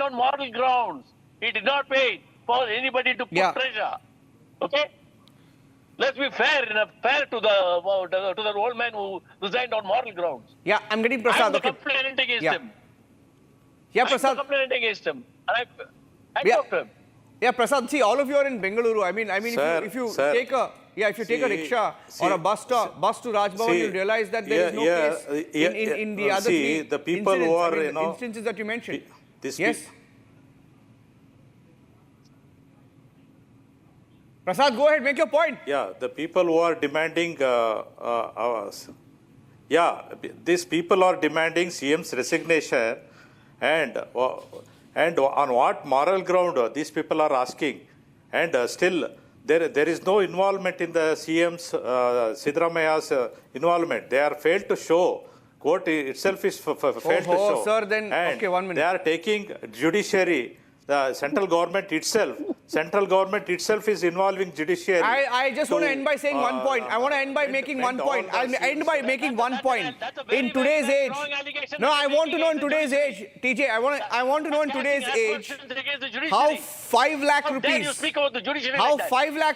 on moral grounds. He did not wait for anybody to put pressure. Okay? Let's be fair to the old man who resigned on moral grounds. Yeah, I'm getting Prasad. I'm the complainant against him. Yeah, Prasad. I'm the complainant against him. And I talked to him. Yeah, Prasad, see, all of you are in Bengaluru. I mean, Sir, if you sir. take a rickshaw or a bus to Rajbhavan, you'll realize that there is no case in the other three the people who are, instances that you mentioned. Yes. Prasad, go ahead, make your point. Yeah, the people who are demanding, these people are demanding CM's resignation, and on what moral ground these people are asking, and still there is no involvement in the CM's Siddaramaya's involvement. They are failed to show. Court itself is failed to show. Sir, then okay, 1 minute. They are taking judiciary. The central government itself is involving judiciary. I just want to end by saying 1 point. I want to end by making 1 point. I'll end by making 1 point. In today's age, no, I want to know in today's age, TJ, I want to know in today's age how 5 lakh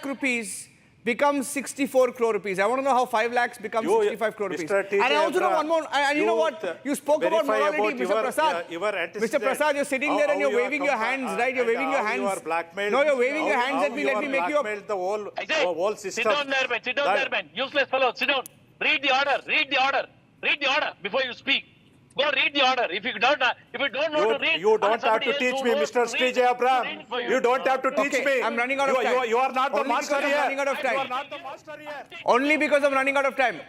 rupees becomes 64 crore rupees. I want to know how 5 lakhs becomes 65 crore rupees. And I also know one more. And you know what? You spoke about morality, Mr. Prasad. Mr. Prasad, you're sitting there and you're waving your hands, right? You're waving your hands. No, you're waving your hands. Let me make you a... the whole system. Sit down there, man. Sit down there, man. Useless fellow. Sit down. Read the order. Read the order. Read the order before you speak. Go read the order. If you don't know to read, you don't have to teach me, Mr. Srijay Abraham. You don't have to teach me. I'm running out of time. You are not the master here. Running out of time. Only because I'm running out of time.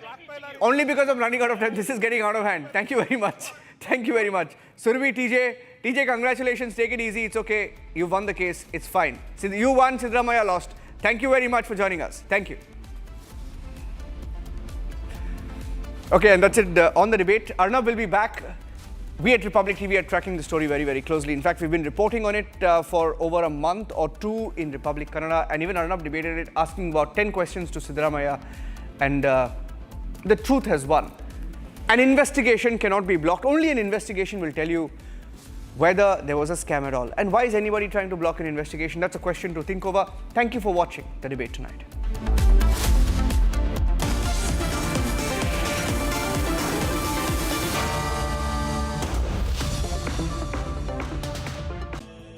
Only because I'm running out of time. This is getting out of hand. Thank you very much. Thank you very much. Surabhi, TJ, congratulations. Take it easy. It's okay. You won the case. It's fine. You won. Siddaramaya lost. Thank you very much for joining us. Thank you. Okay, and that's it on the debate. Arnab will be back. We at Republic TV are tracking the story very, very closely. In fact, we've been reporting on it for over a month or two in Republic Kannada, and even Arnab debated it, asking about 10 questions to Siddaramaya, and the truth has won. An investigation cannot be blocked. Only an investigation will tell you whether there was a scam at all. And why is anybody trying to block an investigation? That's a question to think over. Thank you for watching the debate tonight.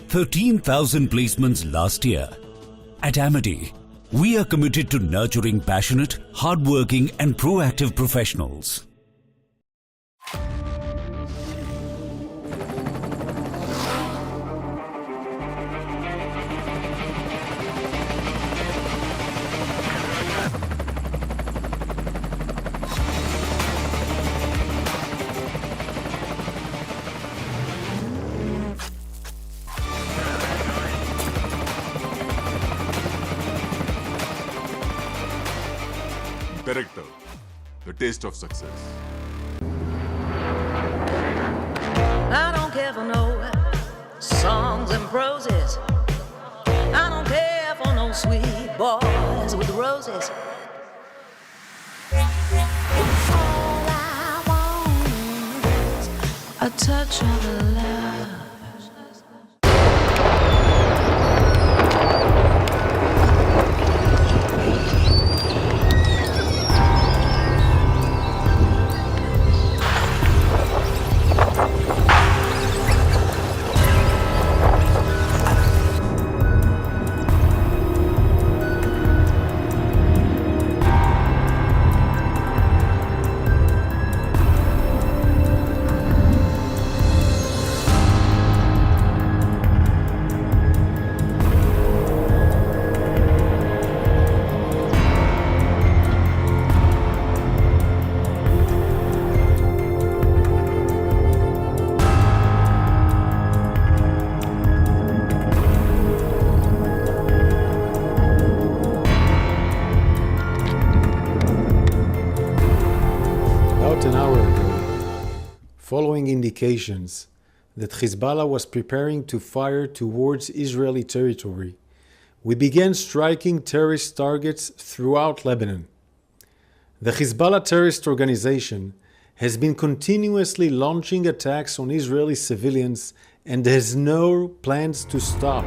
$13,000 placements last year. At Amity, we are committed to nurturing passionate, hardworking and proactive professionals. Director, the taste of success. I don't care for no songs and proses. I don't care for no sweet boys with roses. All I want is a touch of love. following indications that Hezbollah was preparing to fire towards Israeli territory, we began striking terrorist targets throughout Lebanon. The Hezbollah terrorist organization has been continuously launching attacks on Israeli civilians and has no plans to stop.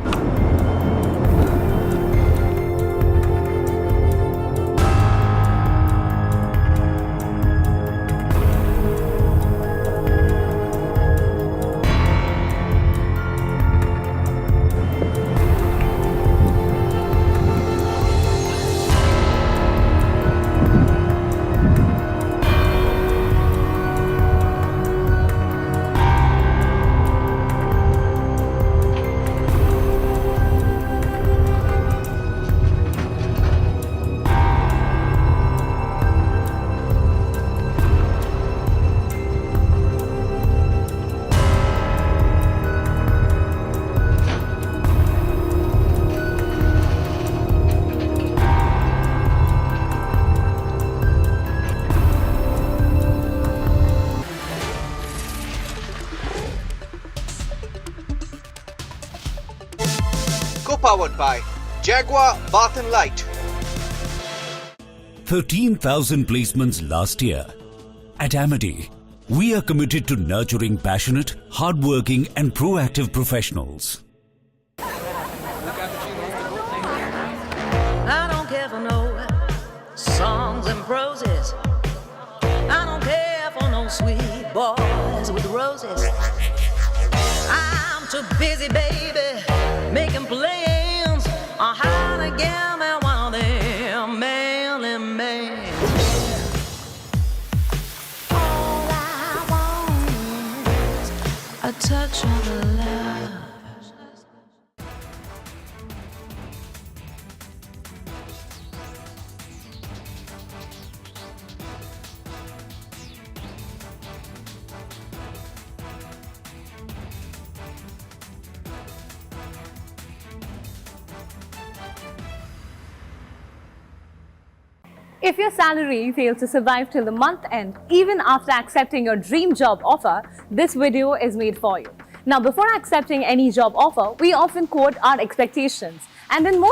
Co-powered by Jaguar Bath and Light. 13,000 placements last year. At Amity, we are committed to nurturing passionate, hardworking and proactive professionals. I don't care for no songs and proses. I don't care for no sweet boys with roses. I'm too busy, baby, making plans on how to get me one of them manly men. All I want is a touch of love. If your salary fails to survive till the month end, even after accepting your dream job offer, this video is made for you. Now, before accepting any job offer, we often quote our expectations. And in most